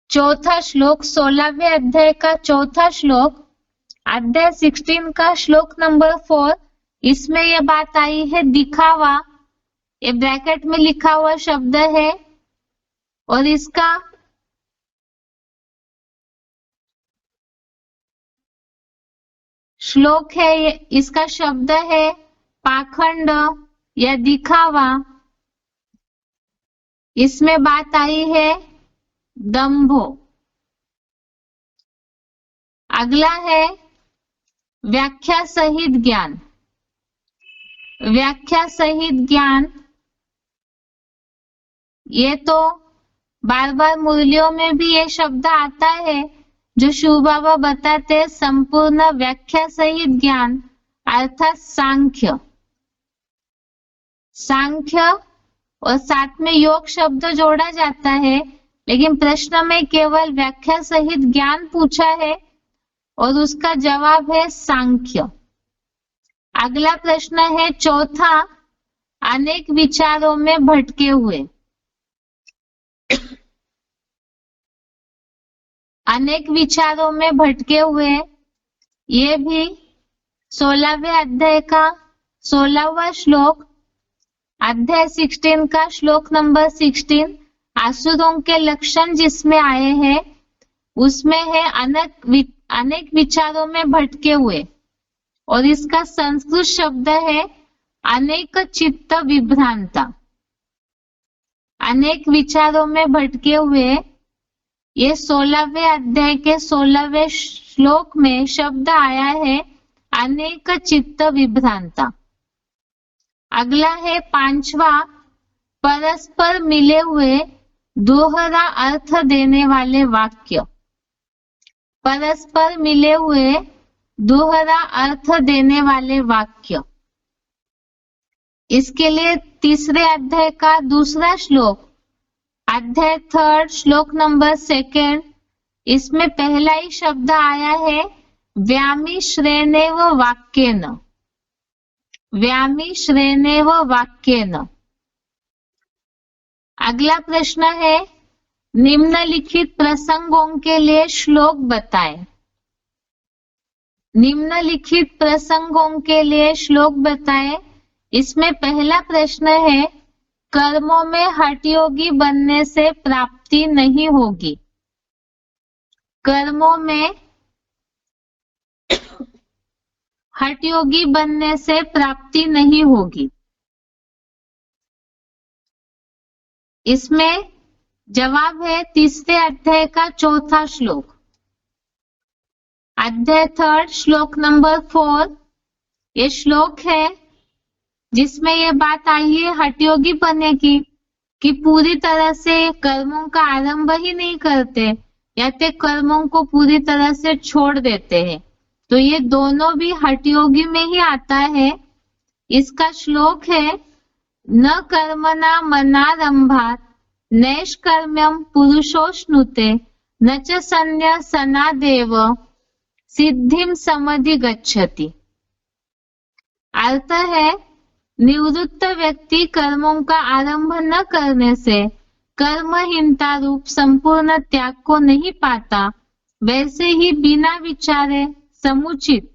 चौथा श्लोक 16वें अध्याय का चौथा श्लोक अध्याय 16 का श्लोक नंबर 4, इसमें यह बात आई है दिखावा। ये ब्रैकेट में लिखा हुआ शब्द है और इसका श्लोक है, इसका शब्द है पाखंड या दिखावा। इसमें बात आई है दंभो। अगला है व्याख्या सहित ज्ञान। व्याख्या सहित ज्ञान ये तो बार बार मुरलियों में भी ये शब्द आता है जो शिव बाबा बताते हैं संपूर्ण व्याख्या सहित ज्ञान अर्थात सांख्य। सांख्य और साथ में योग शब्द जोड़ा जाता है, लेकिन प्रश्न में केवल व्याख्या सहित ज्ञान पूछा है और उसका जवाब है सांख्य। अगला प्रश्न है चौथा, अनेक विचारों में भटके हुए। अनेक विचारों में भटके हुए ये भी 16वें अध्याय का 16वां श्लोक, अध्याय 16 का श्लोक नंबर 16 आसुरों के लक्षण जिसमें आए हैं उसमें है अनेक विचारों में भटके हुए, और इसका संस्कृत शब्द है अनेक चित्त विभ्रांता। अनेक विचारों में भटके हुए ये 16वें अध्याय के 16वें श्लोक में शब्द आया है अनेक चित्त विभ्रांता। अगला है पांचवा, परस्पर मिले हुए दोहरा अर्थ देने वाले वाक्य। परस्पर मिले हुए दोहरा अर्थ देने वाले वाक्य। इसके लिए तीसरे अध्याय का दूसरा श्लोक, अध्याय 3 श्लोक नंबर 2, इसमें पहला ही शब्द आया है व्यामिश्रेणेव वाक्येन। व्यामिश्रेणेव वाक्येन। अगला प्रश्न है निम्नलिखित प्रसंगों के लिए श्लोक बताएं। निम्नलिखित प्रसंगों के लिए श्लोक बताएं। इसमें पहला प्रश्न है कर्मों में हठयोगी बनने से प्राप्त प्राप्ति नहीं होगी। कर्मों में हठ योगी बनने से प्राप्ति नहीं होगी। इसमें जवाब है तीसरे अध्याय का चौथा श्लोक, अध्याय 3 श्लोक नंबर 4। ये श्लोक है जिसमें ये बात आई है हठ योगी बनने की, कि पूरी तरह से कर्मों का आरंभ ही नहीं करते या ते कर्मों को पूरी तरह से छोड़ देते हैं। तो ये दोनों भी हठ योगी में ही आता है। इसका श्लोक है न कर्मणा मनारंभात् नैष्कर्म्यं पुरुषोश्नुते न च संन्यासनादेव सिद्धिं समधिगच्छति। अर्थ है निवृत्त व्यक्ति कर्मों का आरंभ न करने से कर्महीनता रूप संपूर्ण त्याग को नहीं पाता, वैसे ही बिना विचारे समुचित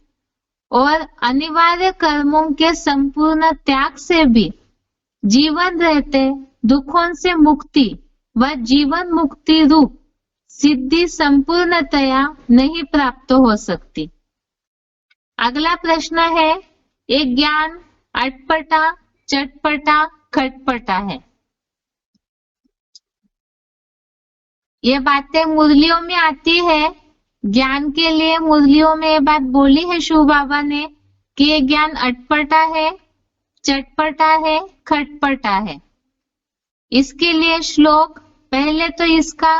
और अनिवार्य कर्मों के संपूर्ण त्याग से भी जीवन रहते दुखों से मुक्ति व जीवन मुक्ति रूप सिद्धि संपूर्णतया नहीं प्राप्त हो सकती। अगला प्रश्न है, एक ज्ञान अटपटा, चटपटा, खटपटा है। ये बातें मुरलियों में आती है। ज्ञान के लिए मुरलियों में ये बात बोली है शिव बाबा ने कि ये ज्ञान अटपटा है, चटपटा है, खटपटा है। इसके लिए श्लोक, पहले तो इसका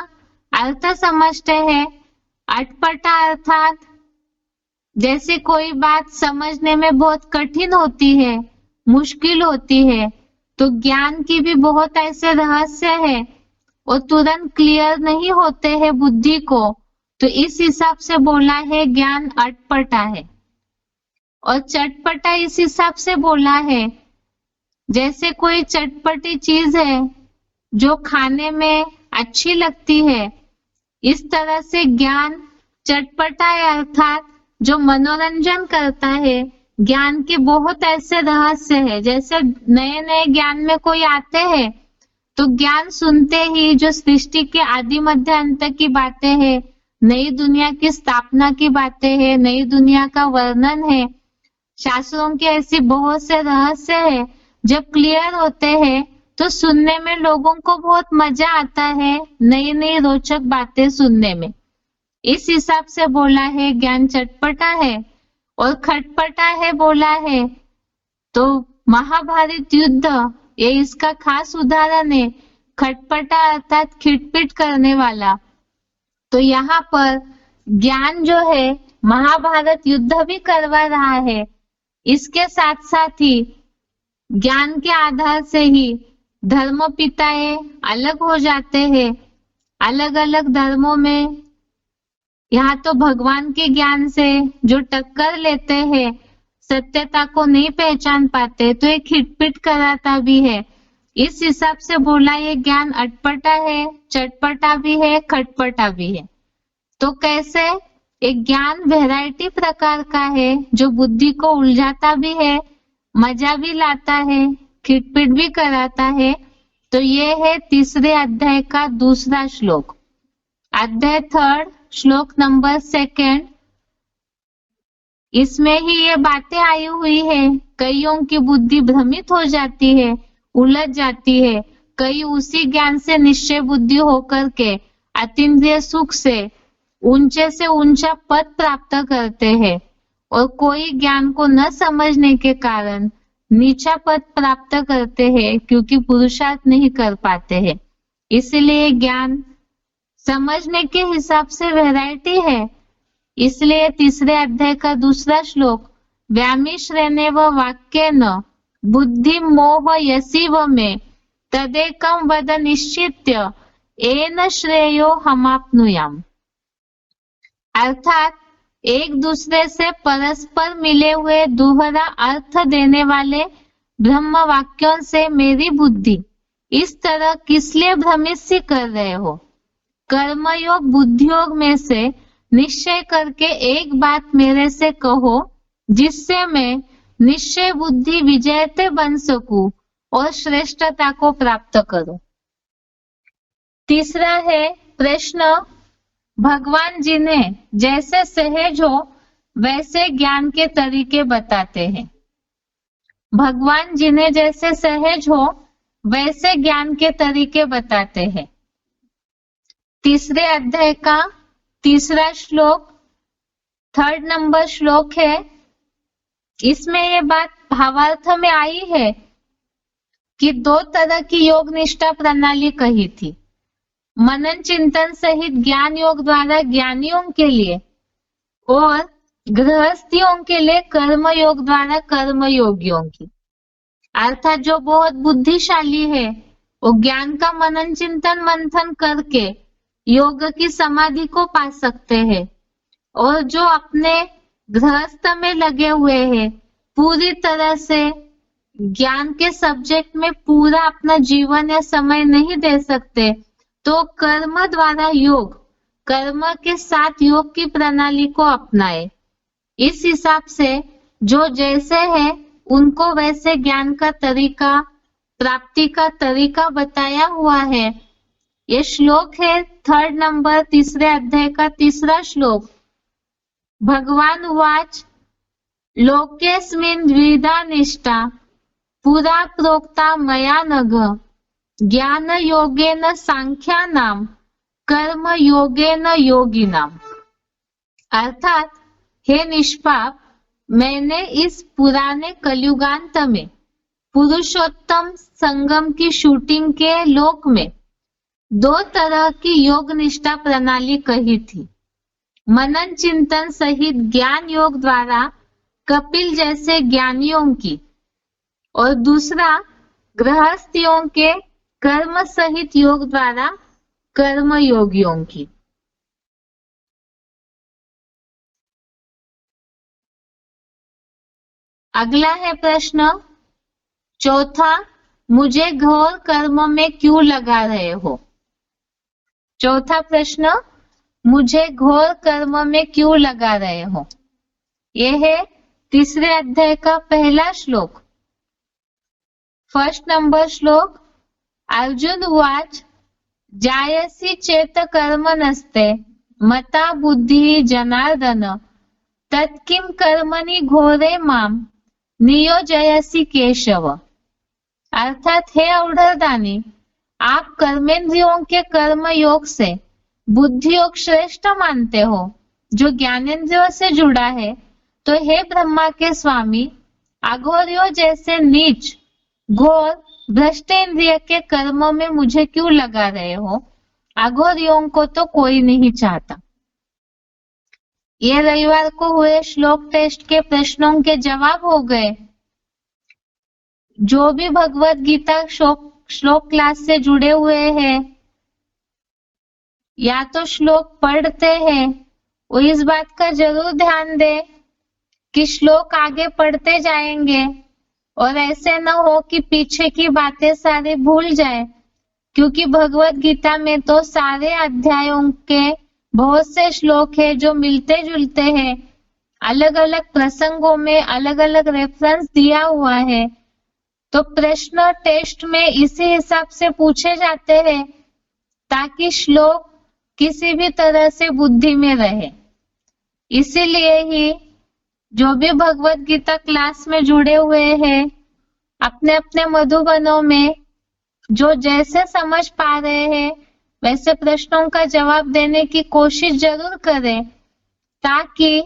अर्थ समझते हैं। अटपटा अर्थात जैसे कोई बात समझने में बहुत कठिन होती है, मुश्किल होती है, तो ज्ञान की भी बहुत ऐसे रहस्य है और तुरंत क्लियर नहीं होते हैं बुद्धि को, तो इस हिसाब से बोला है ज्ञान अटपटा है। और चटपटा इस हिसाब से बोला है जैसे कोई चटपटी चीज है जो खाने में अच्छी लगती है, इस तरह से ज्ञान चटपटा है अर्थात जो मनोरंजन करता है। ज्ञान के बहुत ऐसे रहस्य है, जैसे नए नए ज्ञान में कोई आते हैं तो ज्ञान सुनते ही जो सृष्टि के आदि मध्य अंत की बातें हैं, नई दुनिया की स्थापना की बातें हैं, नई दुनिया का वर्णन है, शास्त्रों के ऐसी बहुत से रहस्य है, जब क्लियर होते हैं तो सुनने में लोगों को बहुत मजा आता है, नई नई रोचक बातें सुनने में। इस हिसाब से बोला है ज्ञान चटपटा है। और खटपटा है बोला है तो महाभारत युद्ध ये इसका खास उदाहरण है। खटपटा अर्थात खिटपिट करने वाला। तो यहाँ पर ज्ञान जो है महाभारत युद्ध भी करवा रहा है, इसके साथ साथ ही ज्ञान के आधार से ही धर्म पिताएं अलग हो जाते हैं। अलग अलग धर्मों में यहाँ तो भगवान के ज्ञान से जो टक्कर लेते हैं, सत्यता को नहीं पहचान पाते, तो एक खिटपिट कराता भी है। इस हिसाब से बोला ये ज्ञान अटपटा है, चटपटा भी है, खटपटा भी है। तो कैसे? एक ज्ञान वैरायटी प्रकार का है जो बुद्धि को उलझाता भी है, मजा भी लाता है, खिटपिट भी कराता है। तो ये है तीसरे अध्याय का दूसरा श्लोक, अध्याय 3 श्लोक नंबर 2। इसमें ही ये बातें आई हुई है। कईयों की बुद्धि भ्रमित हो जाती है, उलझ जाती है। कई उसी ज्ञान से निश्चय बुद्धि होकर के अतीन्द्रिय सुख से ऊंचा पद प्राप्त करते हैं, और कोई ज्ञान को न समझने के कारण नीचा पद प्राप्त करते हैं, क्योंकि पुरुषार्थ नहीं कर पाते हैं। इसलिए ज्ञान समझने के हिसाब से वैरायटी है। इसलिए तीसरे अध्याय का दूसरा श्लोक, व्यामिश्रेणेव वाक्येन बुद्धि मोह यसीव में तदेकं वद निश्चित्य येन श्रेयो हमाप्नुयाम। अर्थात एक दूसरे से परस्पर मिले हुए दोहरा अर्थ देने वाले ब्रह्म वाक्यों से मेरी बुद्धि इस तरह किसलिए भ्रमित सी कर रहे हो? कर्मयोग बुद्धियोग में से निश्चय करके एक बात मेरे से कहो, जिससे मैं निश्चय बुद्धि विजयते बन सकूं और श्रेष्ठता को प्राप्त करूं। तीसरा है प्रश्न, भगवान जिन्हें जैसे सहज हो वैसे ज्ञान के तरीके बताते हैं। भगवान जिन्हें जैसे सहज हो वैसे ज्ञान के तरीके बताते हैं। तीसरे अध्याय का तीसरा श्लोक 3rd नंबर श्लोक है। इसमें ये बात भावार्थ में आई है कि 2 तरह की योग निष्ठा प्रणाली कही थी, मनन चिंतन सहित ज्ञान योग द्वारा ज्ञानियों के लिए और गृहस्थियों के लिए कर्म योग द्वारा कर्म योगियों की। अर्थात जो बहुत बुद्धिशाली है वो ज्ञान का मनन चिंतन मंथन करके योग की समाधि को पा सकते हैं, और जो अपने गृहस्थ में लगे हुए हैं, पूरी तरह से ज्ञान के सब्जेक्ट में पूरा अपना जीवन या समय नहीं दे सकते, तो कर्म द्वारा योग, कर्म के साथ योग की प्रणाली को अपनाए। इस हिसाब से जो जैसे है उनको वैसे ज्ञान का तरीका, प्राप्ति का तरीका बताया हुआ है। ये श्लोक है 3rd नंबर तीसरे अध्याय का तीसरा श्लोक। भगवान उवाच लोकेस्मिन् द्विधा निष्ठा पुरा प्रोक्ता मया नघ ज्ञान योगेन सांख्यानाम कर्म योगेन योगिनाम। अर्थात हे निष्पाप, मैंने इस पुराने कलयुगांत में पुरुषोत्तम संगम की शूटिंग के लोक में 2 तरह की योग निष्ठा प्रणाली कही थी, मनन चिंतन सहित ज्ञान योग द्वारा कपिल जैसे ज्ञानियों की, और दूसरा गृहस्थियों के कर्म सहित योग द्वारा कर्म योगियों की। अगला है प्रश्न चौथा, मुझे घोर कर्म में क्यों लगा रहे हो। चौथा प्रश्न, मुझे घोर कर्म में क्यों लगा रहे हो। यह है तीसरे अध्याय का पहला श्लोक। 1st नंबर श्लोक। अर्जुन उवाच जायसी चेत कर्मणस्ते मता बुद्धि जनार्दन तत्किं कर्मणि घोरे माम नियोजयसी केशव। अर्थात हे अवधरदानी, आप कर्मेंद्रियों के कर्म योग से बुद्धि योग श्रेष्ठ मानते हो जो ज्ञानेंद्रियों से जुड़ा है, तो हे ब्रह्मा के स्वामी, अघोरियों जैसे नीच घोर भ्रष्टेंद्रिय के कर्मों में मुझे क्यों लगा रहे हो। अघोरियों को तो कोई नहीं चाहता। ये रविवार को हुए श्लोक टेस्ट के प्रश्नों के जवाब हो गए। जो भी भगवत गीता श्लोक क्लास से जुड़े हुए हैं या तो श्लोक पढ़ते हैं, वो इस बात का जरूर ध्यान दे कि श्लोक आगे पढ़ते जाएंगे और ऐसे न हो कि पीछे की बातें सारी भूल जाए, क्योंकि भगवत गीता में तो सारे अध्यायों के बहुत से श्लोक है जो मिलते जुलते हैं, अलग अलग प्रसंगों में अलग अलग रेफरेंस दिया हुआ है, तो प्रश्न टेस्ट में इसी हिसाब से पूछे जाते हैं ताकि श्लोक किसी भी तरह से बुद्धि में रहे। इसीलिए ही जो भी भगवत गीता क्लास में जुड़े हुए हैं, अपने अपने मधुबनों में जो जैसे समझ पा रहे हैं वैसे प्रश्नों का जवाब देने की कोशिश जरूर करें, ताकि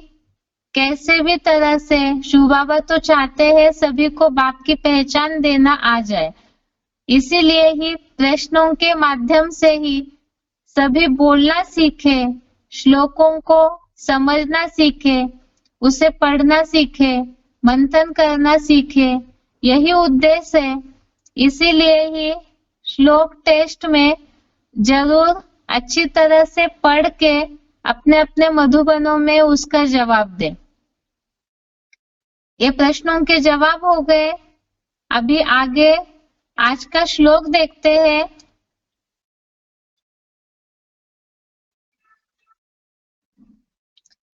कैसे भी तरह से शिव बाबा तो चाहते हैं सभी को बाप की पहचान देना आ जाए। इसीलिए ही प्रश्नों के माध्यम से ही सभी बोलना सीखे, श्लोकों को समझना सीखे, उसे पढ़ना सीखे, मंथन करना सीखे, यही उद्देश्य है। इसीलिए ही श्लोक टेस्ट में जरूर अच्छी तरह से पढ़ के अपने अपने मधुबनों में उसका जवाब दें। ये प्रश्नों के जवाब हो गए। अभी आगे आज का श्लोक देखते हैं।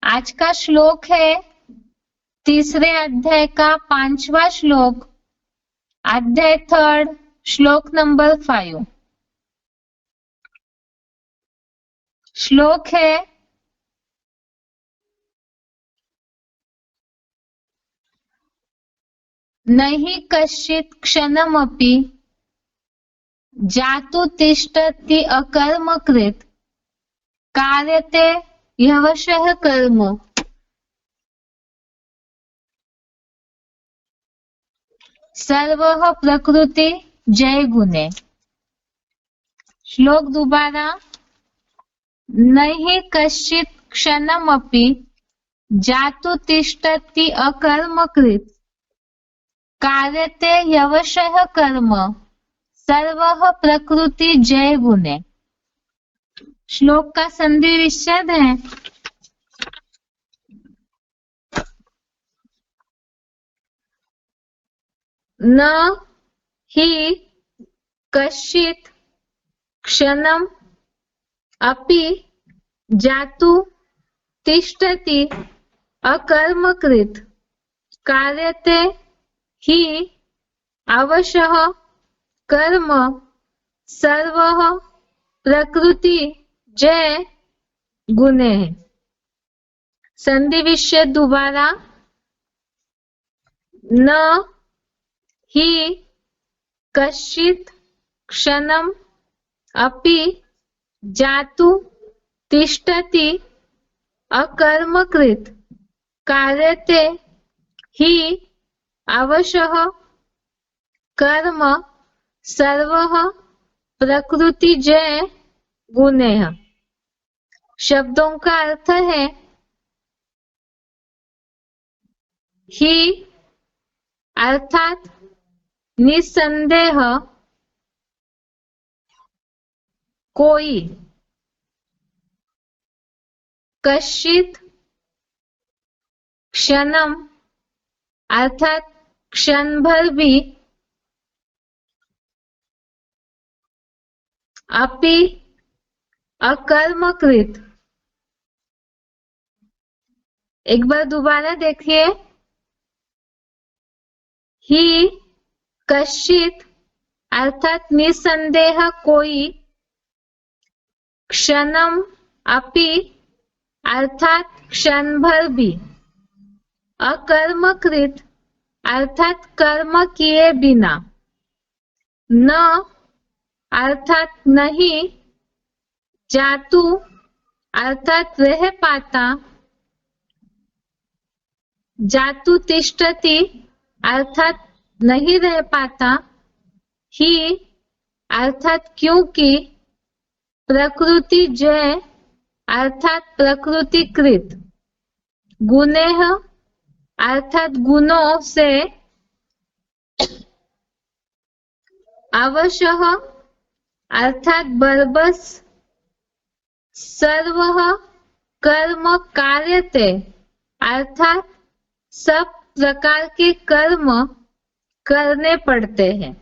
आज का श्लोक है तीसरे अध्याय का 5वां श्लोक, अध्याय 3rd, श्लोक नंबर 5। श्लोक है नहि कश्चित् क्षणमपि जातु तिष्ठति अकर्मकृत् कार्यते ह्यवशः कर्म। सर्वः प्रकृति जय गुणे। श्लोक दोबारा, नहि कश्चित् क्षणमपि जातु तिष्ठति अकर्मकृत् कार्यते ह्यवशः कर्म। सर्वः प्रकृति जय गुणे। श्लोक का संधि विच्छेद है न हि कश्चित् क्षणम् अपि जातु तिष्ठति अकर्मकृत् कार्यते हि अवशः कर्म। सर्वः प्रकृति जय गुणे। संधि विच्छेद दोबारा, न हि कश्चित् क्षणम् अपि जातु तिष्ठति अकर्मकृत् कार्यते हि अवशः कर्म। सर्वः प्रकृति जय गुणे। शब्दों का अर्थ है ही अर्थात निसंदेह कोई, कश्चित् क्षणम अर्थात क्षण भर भी, अपि अकर्मकृत। एक बार दोबारा देखिए, ही कश्चित् अर्थात निसंदेह कोई, क्षणम अपि अर्थात क्षण भर भी, अकर्मकृत अर्थात कर्म किए बिना, न अर्थात नहीं, जातु अर्थात रह पाता, जातु तिष्ठति अर्थात नहीं रह पाता, ही अर्थात क्योंकि, प्रकृति जय अर्थात प्रकृतिकृत, गुणेह अर्थात गुणों से, अवशः अर्थात बरबस, सर्वः कर्म कार्यते अर्थात सब प्रकार के कर्म करने पड़ते हैं।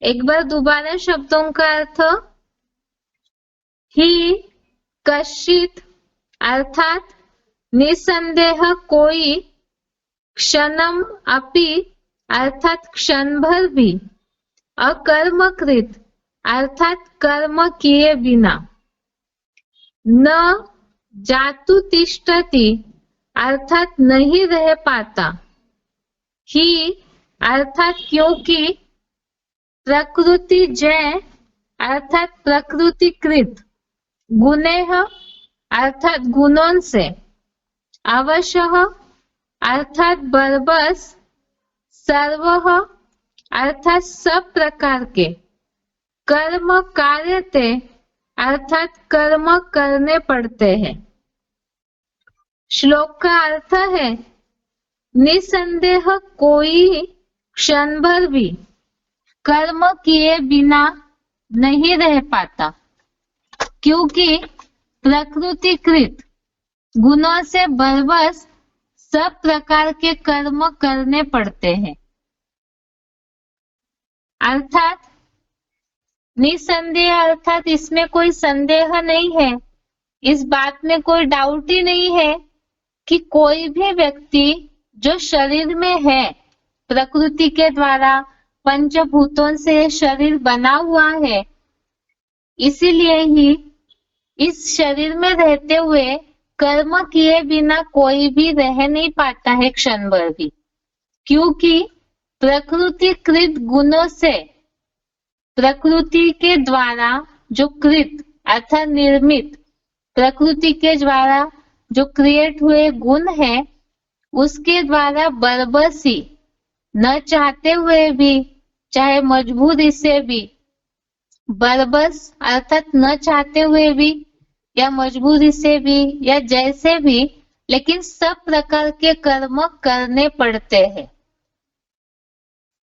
एक बार दोबारा शब्दों का अर्थ, ही कश्चित् अर्थात निसंदेह कोई, क्षणम अपि अर्थात क्षण भर भी, अकर्मकृत अर्थात कर्म किए बिना, न जातु तिष्ठति अर्थात नहीं रह पाता, ही अर्थात क्योंकि, प्रकृति जय अर्थात प्रकृतिकृत, गुणेह अर्थात गुणों से, अवशः अर्थात बरबस, सर्वः अर्थात सब प्रकार के, कर्म कार्यते अर्थात कर्म करने पड़ते हैं। श्लोक का अर्थ है, निसंदेह कोई क्षण भर भी कर्म किए बिना नहीं रह पाता, क्योंकि प्रकृतिकृत गुणों से बरबस सब प्रकार के कर्म करने पड़ते हैं। अर्थात निसंदेह अर्थात इसमें कोई संदेह नहीं है, इस बात में कोई डाउट ही नहीं है कि कोई भी व्यक्ति जो शरीर में है, प्रकृति के द्वारा पंचभूतों से शरीर बना हुआ है, इसीलिए ही इस शरीर में रहते हुए कर्म किए बिना कोई भी रह नहीं पाता है क्षण भर भी, क्योंकि प्रकृतिकृत गुणों से, प्रकृति के द्वारा जो कृत अर्थात निर्मित, प्रकृति के द्वारा जो क्रिएट हुए गुण है उसके द्वारा बरबसी न चाहते हुए भी, चाहे मजबूरी से भी, बरबस अर्थात न चाहते हुए भी या मजबूरी से भी या जैसे भी, लेकिन सब प्रकार के कर्म करने पड़ते हैं।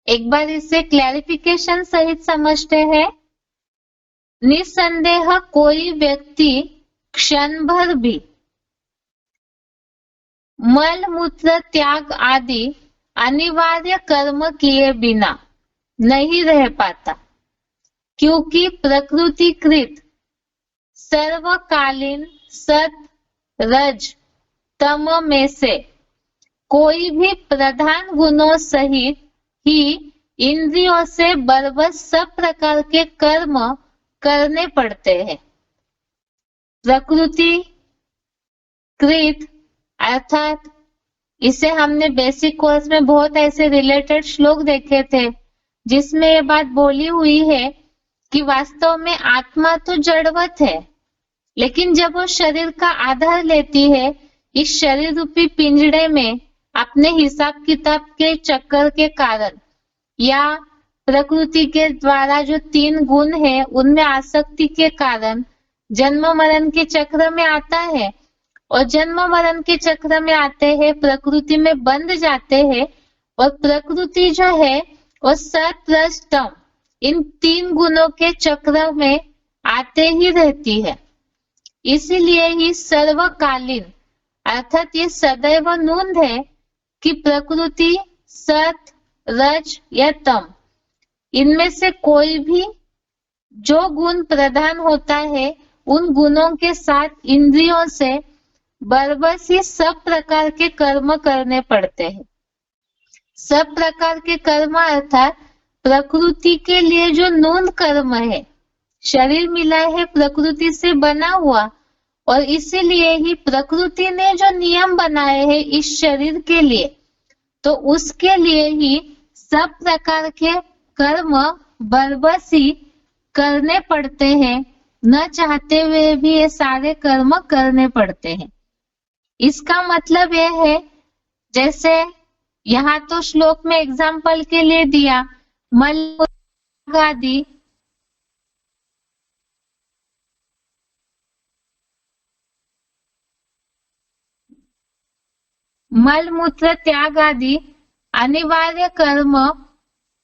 एक बार इसे क्लैरिफिकेशन सहित समझते हैं। निसंदेह कोई व्यक्ति क्षण भर भी मल मूत्र त्याग आदि अनिवार्य कर्म किए बिना नहीं रह पाता, क्योंकि प्रकृतिकृत सर्वकालीन सत रज तम में से कोई भी प्रधान गुणों सहित ही इंद्रियों से बरबस सब प्रकार के कर्म करने पड़ते हैं। प्रकृति कृत अर्थात इसे हमने बेसिक कोर्स में बहुत ऐसे रिलेटेड श्लोक देखे थे जिसमें ये बात बोली हुई है कि वास्तव में आत्मा तो जड़वत है, लेकिन जब वो शरीर का आधार लेती है इस शरीर रूपी पिंजड़े में अपने हिसाब किताब के चक्कर के कारण या प्रकृति के द्वारा जो 3 गुण है उनमें आसक्ति के कारण जन्म मरण के चक्र में आता है, और जन्म मरण के चक्र में आते हैं प्रकृति में बंध जाते हैं, और प्रकृति जो है वो सत रज तम इन 3 गुणों के चक्र में आते ही रहती है। इसीलिए ही सर्वकालीन अर्थात ये सदैव नूंद है कि प्रकृति सत रज या तम इनमें से कोई भी जो गुण प्रधान होता है उन गुणों के साथ इंद्रियों से बरबस ही सब प्रकार के कर्म करने पड़ते हैं। सब प्रकार के कर्म अर्थात प्रकृति के लिए जो नून कर्म है, शरीर मिला है प्रकृति से बना हुआ, और इसीलिए ही प्रकृति ने जो नियम बनाए हैं इस शरीर के लिए, तो उसके लिए ही सब प्रकार के कर्म बरबसी करने पड़ते हैं, न चाहते हुए भी ये सारे कर्म करने पड़ते हैं। इसका मतलब यह है, जैसे यहाँ तो श्लोक में एग्जाम्पल के लिए दिया मल आदि, मल मूत्र त्याग आदि अनिवार्य कर्म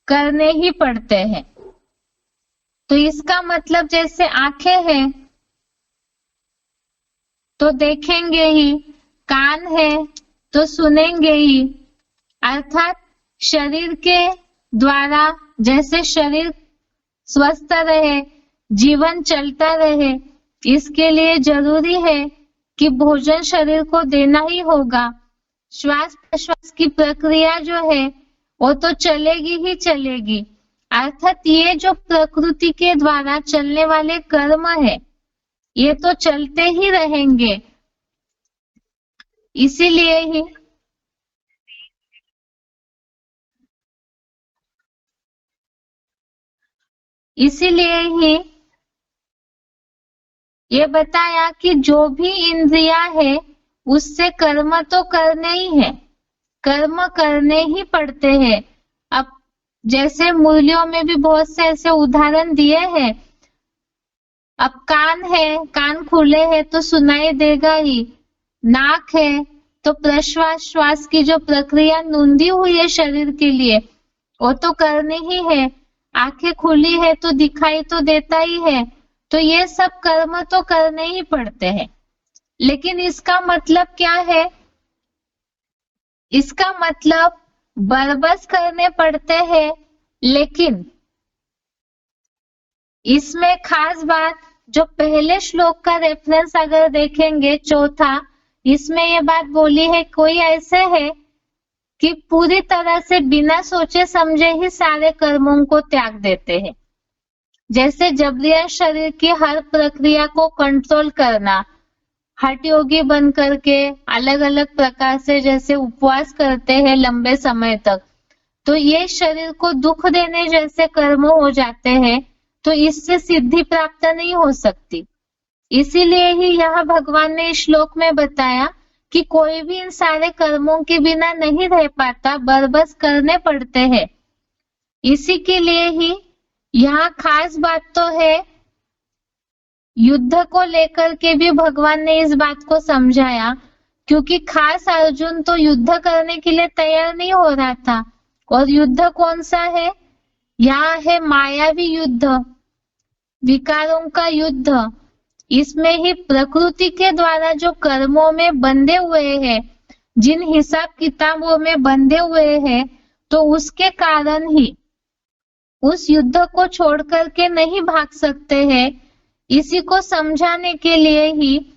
करने ही पड़ते हैं। तो इसका मतलब जैसे आंखें हैं तो देखेंगे ही, कान है तो सुनेंगे ही, अर्थात शरीर के द्वारा जैसे शरीर स्वस्थ रहे, जीवन चलता रहे, इसके लिए जरूरी है कि भोजन शरीर को देना ही होगा। श्वास प्रश्वास की प्रक्रिया जो है वो तो चलेगी ही चलेगी, अर्थात ये जो प्रकृति के द्वारा चलने वाले कर्म है ये तो चलते ही रहेंगे। इसीलिए ही ये बताया कि जो भी इंद्रिया है उससे कर्म तो करने ही है, कर्म करने ही पड़ते हैं। अब जैसे मूल्यों में भी बहुत से ऐसे उदाहरण दिए हैं। अब कान है, कान खुले हैं तो सुनाई देगा ही, नाक है तो प्रश्वास श्वास की जो प्रक्रिया नूंदी हुई है शरीर के लिए वो तो करनी ही है, आंखें खुली है तो दिखाई तो देता ही है, तो ये सब कर्म तो करने ही पड़ते हैं। लेकिन इसका मतलब क्या है? इसका मतलब बरबस करने पड़ते हैं, लेकिन इसमें खास बात जो पहले श्लोक का रेफरेंस अगर देखेंगे चौथा, इसमें ये बात बोली है कोई ऐसे है कि पूरी तरह से बिना सोचे समझे ही सारे कर्मों को त्याग देते हैं। जैसे जबरिया शरीर की हर प्रक्रिया को कंट्रोल करना, हठ योगी बन करके अलग अलग प्रकार से जैसे उपवास करते हैं लंबे समय तक, तो ये शरीर को दुख देने जैसे कर्म हो जाते हैं, तो इससे सिद्धि प्राप्त नहीं हो सकती। इसीलिए ही यह भगवान ने इस श्लोक में बताया कि कोई भी इन सारे कर्मों के बिना नहीं रह पाता, बरबस करने पड़ते हैं। इसी के लिए ही यहाँ खास बात तो है, युद्ध को लेकर के भी भगवान ने इस बात को समझाया, क्योंकि खास अर्जुन तो युद्ध करने के लिए तैयार नहीं हो रहा था। और युद्ध कौन सा है? यहाँ है मायावी युद्ध, विकारों का युद्ध। इसमें ही प्रकृति के द्वारा जो कर्मों में बंधे हुए हैं, जिन हिसाब किताबों में बंधे हुए हैं, तो उसके कारण ही उस युद्ध को छोड़ करके नहीं भाग सकते हैं। इसी को समझाने के लिए ही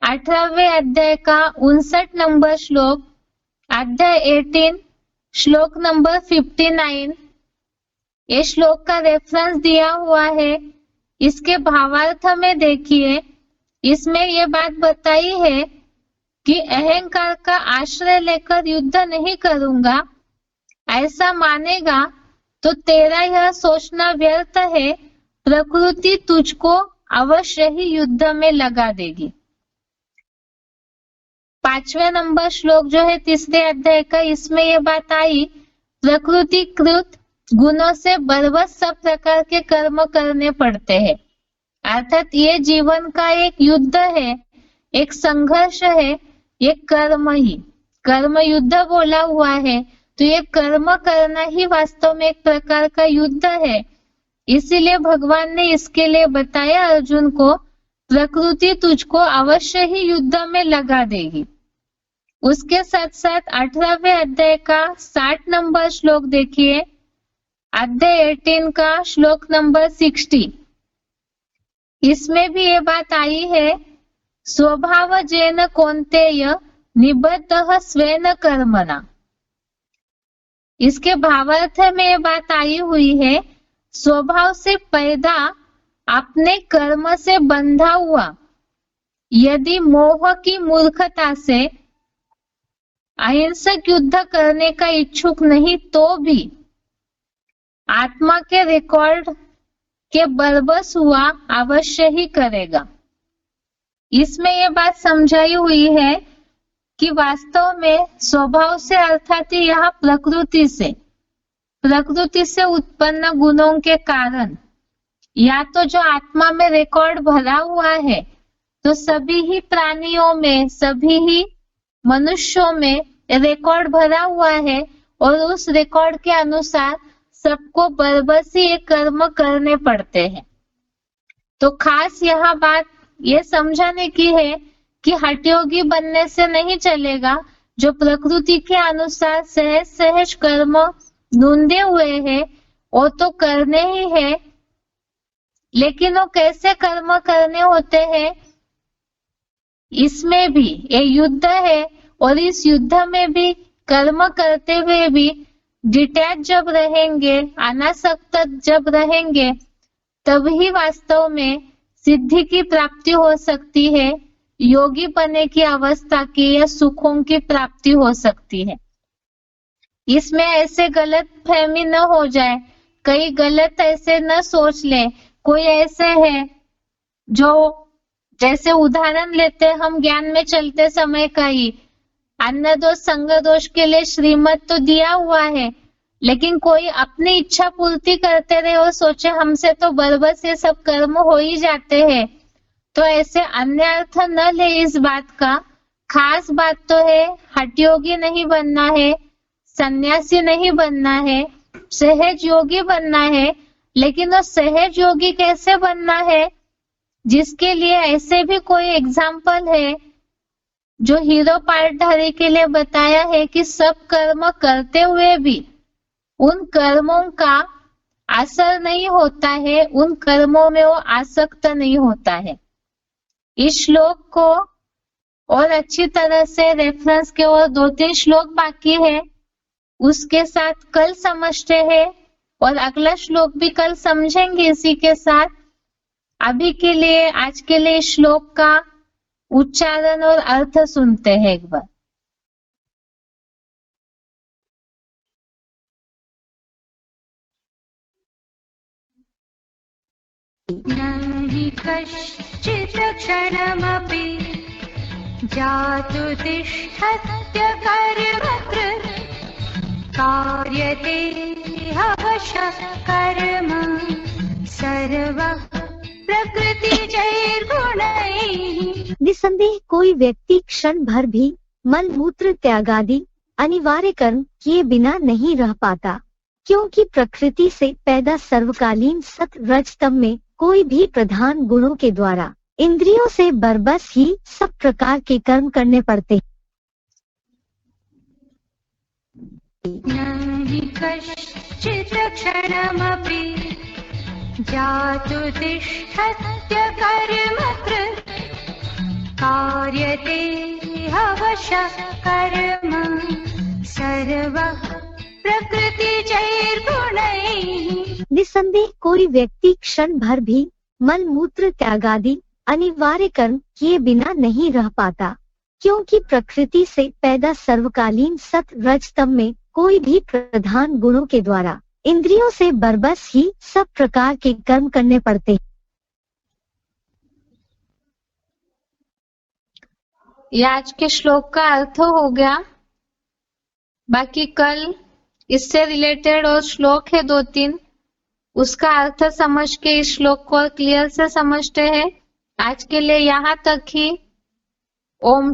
18वें अध्याय का 59 नंबर श्लोक, अध्याय 18 श्लोक नंबर 59, ये श्लोक का रेफरेंस दिया हुआ है। इसके भावार्थ में देखिए, इसमें ये बात बताई है कि अहंकार का आश्रय लेकर युद्ध नहीं करूंगा, ऐसा मानेगा तो तेरा यह सोचना व्यर्थ है, प्रकृति तुझको अवश्य ही युद्ध में लगा देगी। 5वें नंबर श्लोक जो है 3रे अध्याय का, इसमें यह बात आई, प्रकृति कृत गुणों से बरबस सब प्रकार के कर्म करने पड़ते हैं। अर्थात ये जीवन का एक युद्ध है, एक संघर्ष है, ये कर्म ही, कर्म युद्ध बोला हुआ है, तो ये कर्म करना ही वास्तव में एक प्रकार का युद्ध है। इसीलिए भगवान ने इसके लिए बताया अर्जुन को, प्रकृति तुझको अवश्य ही युद्ध में लगा देगी। उसके साथ साथ 18वें अध्याय का 60 नंबर श्लोक देखिए, अध्याय 18 का श्लोक नंबर 60, इसमें भी ये बात आई है, स्वभाव जेन कौन्तेय निबद्धः स्वेन कर्मणा। इसके भावार्थ में ये बात आई हुई है, स्वभाव से पैदा अपने कर्म से बंधा हुआ, यदि मोह की मूर्खता से अहिंसक युद्ध करने का इच्छुक नहीं तो भी आत्मा के रिकॉर्ड के बरबस हुआ अवश्य ही करेगा। इसमें यह बात समझाई हुई है कि वास्तव में स्वभाव से अर्थात यहाँ प्रकृति से उत्पन्न गुणों के कारण, या तो जो आत्मा में रिकॉर्ड भरा हुआ है, तो सभी ही प्राणियों में, सभी ही मनुष्यों में रिकॉर्ड भरा हुआ है, और उस रिकॉर्ड के अनुसार सबको बरबसी कर्म करने पड़ते हैं। तो खास यहाँ बात ये समझाने की है कि हठयोगी बनने से नहीं चलेगा, जो प्रकृति के अनुसार सहज सहज कर्म ढूंढे हुए हैं वो तो करने ही है, लेकिन वो कैसे कर्म करने होते हैं, इसमें भी ये युद्ध है, और इस युद्ध में भी कर्म करते हुए भी डिटैच जब रहेंगे, अनासक्त जब रहेंगे, तभी वास्तव में सिद्धि की प्राप्ति हो सकती है, योगी बनने की अवस्था की या सुखों की प्राप्ति हो सकती है। इसमें ऐसे गलत फहमी न हो जाए, कई गलत ऐसे न सोच ले। कोई ऐसे है जो, जैसे उदाहरण लेते हम ज्ञान में चलते समय का ही, अन्न दोष संग दोष के लिए श्रीमत तो दिया हुआ है, लेकिन कोई अपनी इच्छा पूर्ति करते रहे और सोचे हमसे तो बरबस ये सब कर्म हो ही जाते हैं, तो ऐसे अन्य अर्थ न ले इस बात का। खास बात तो है, हठयोगी नहीं बनना है, सन्यासी नहीं बनना है, सहज योगी बनना है। लेकिन वो सहज योगी कैसे बनना है, जिसके लिए ऐसे भी कोई एग्जाम्पल है जो हीरो पार्टधारी के लिए बताया है कि सब कर्म करते हुए भी उन कर्मों का असर नहीं होता है, उन कर्मों में वो आसक्त नहीं होता है। इस श्लोक को और अच्छी तरह से रेफरेंस के और 2-3 श्लोक बाकी है, उसके साथ कल समझते हैं और अगला श्लोक भी कल समझेंगे इसी के साथ। अभी के लिए आज के लिए श्लोक का उच्चारण और अर्थ सुनते हैं एक बार। न हि कश्चित् क्षणमपि जातु तिष्ठत्य कर्मकृत् कार्यते हवशः कर्म सर्वः प्रकृतिजैर्गुणैः। निसंदेह कोई व्यक्ति क्षण भर भी मल मूत्र त्यागादि अनिवार्य कर्म किए बिना नहीं रह पाता, क्योंकि प्रकृति से पैदा सर्वकालीन सत रजतम में कोई भी प्रधान गुणों के द्वारा इंद्रियों से बरबस ही सब प्रकार के कर्म करने पड़ते हैं। न हि कश्चित् क्षणमपि जातु तिष्ठत्य कर्मकृत् कार्यते हवशः कर्म सर्वः प्रकृतिजैर्गुणैः। निसंदेह कोई व्यक्ति क्षण भर भी मल मूत्र त्यागादि अनिवार्य कर्म किए बिना नहीं रह पाता, क्योंकि प्रकृति से पैदा सर्वकालीन सत रजतम में कोई भी प्रधान गुणों के द्वारा इंद्रियों से बरबस ही सब प्रकार के कर्म करने पड़ते हैं। ये आज के श्लोक का अर्थ हो गया। बाकी कल इससे रिलेटेड और श्लोक है 2-3, उसका अर्थ समझ के इस श्लोक को क्लियर से समझते हैं। आज के लिए यहाँ तक ही। ओम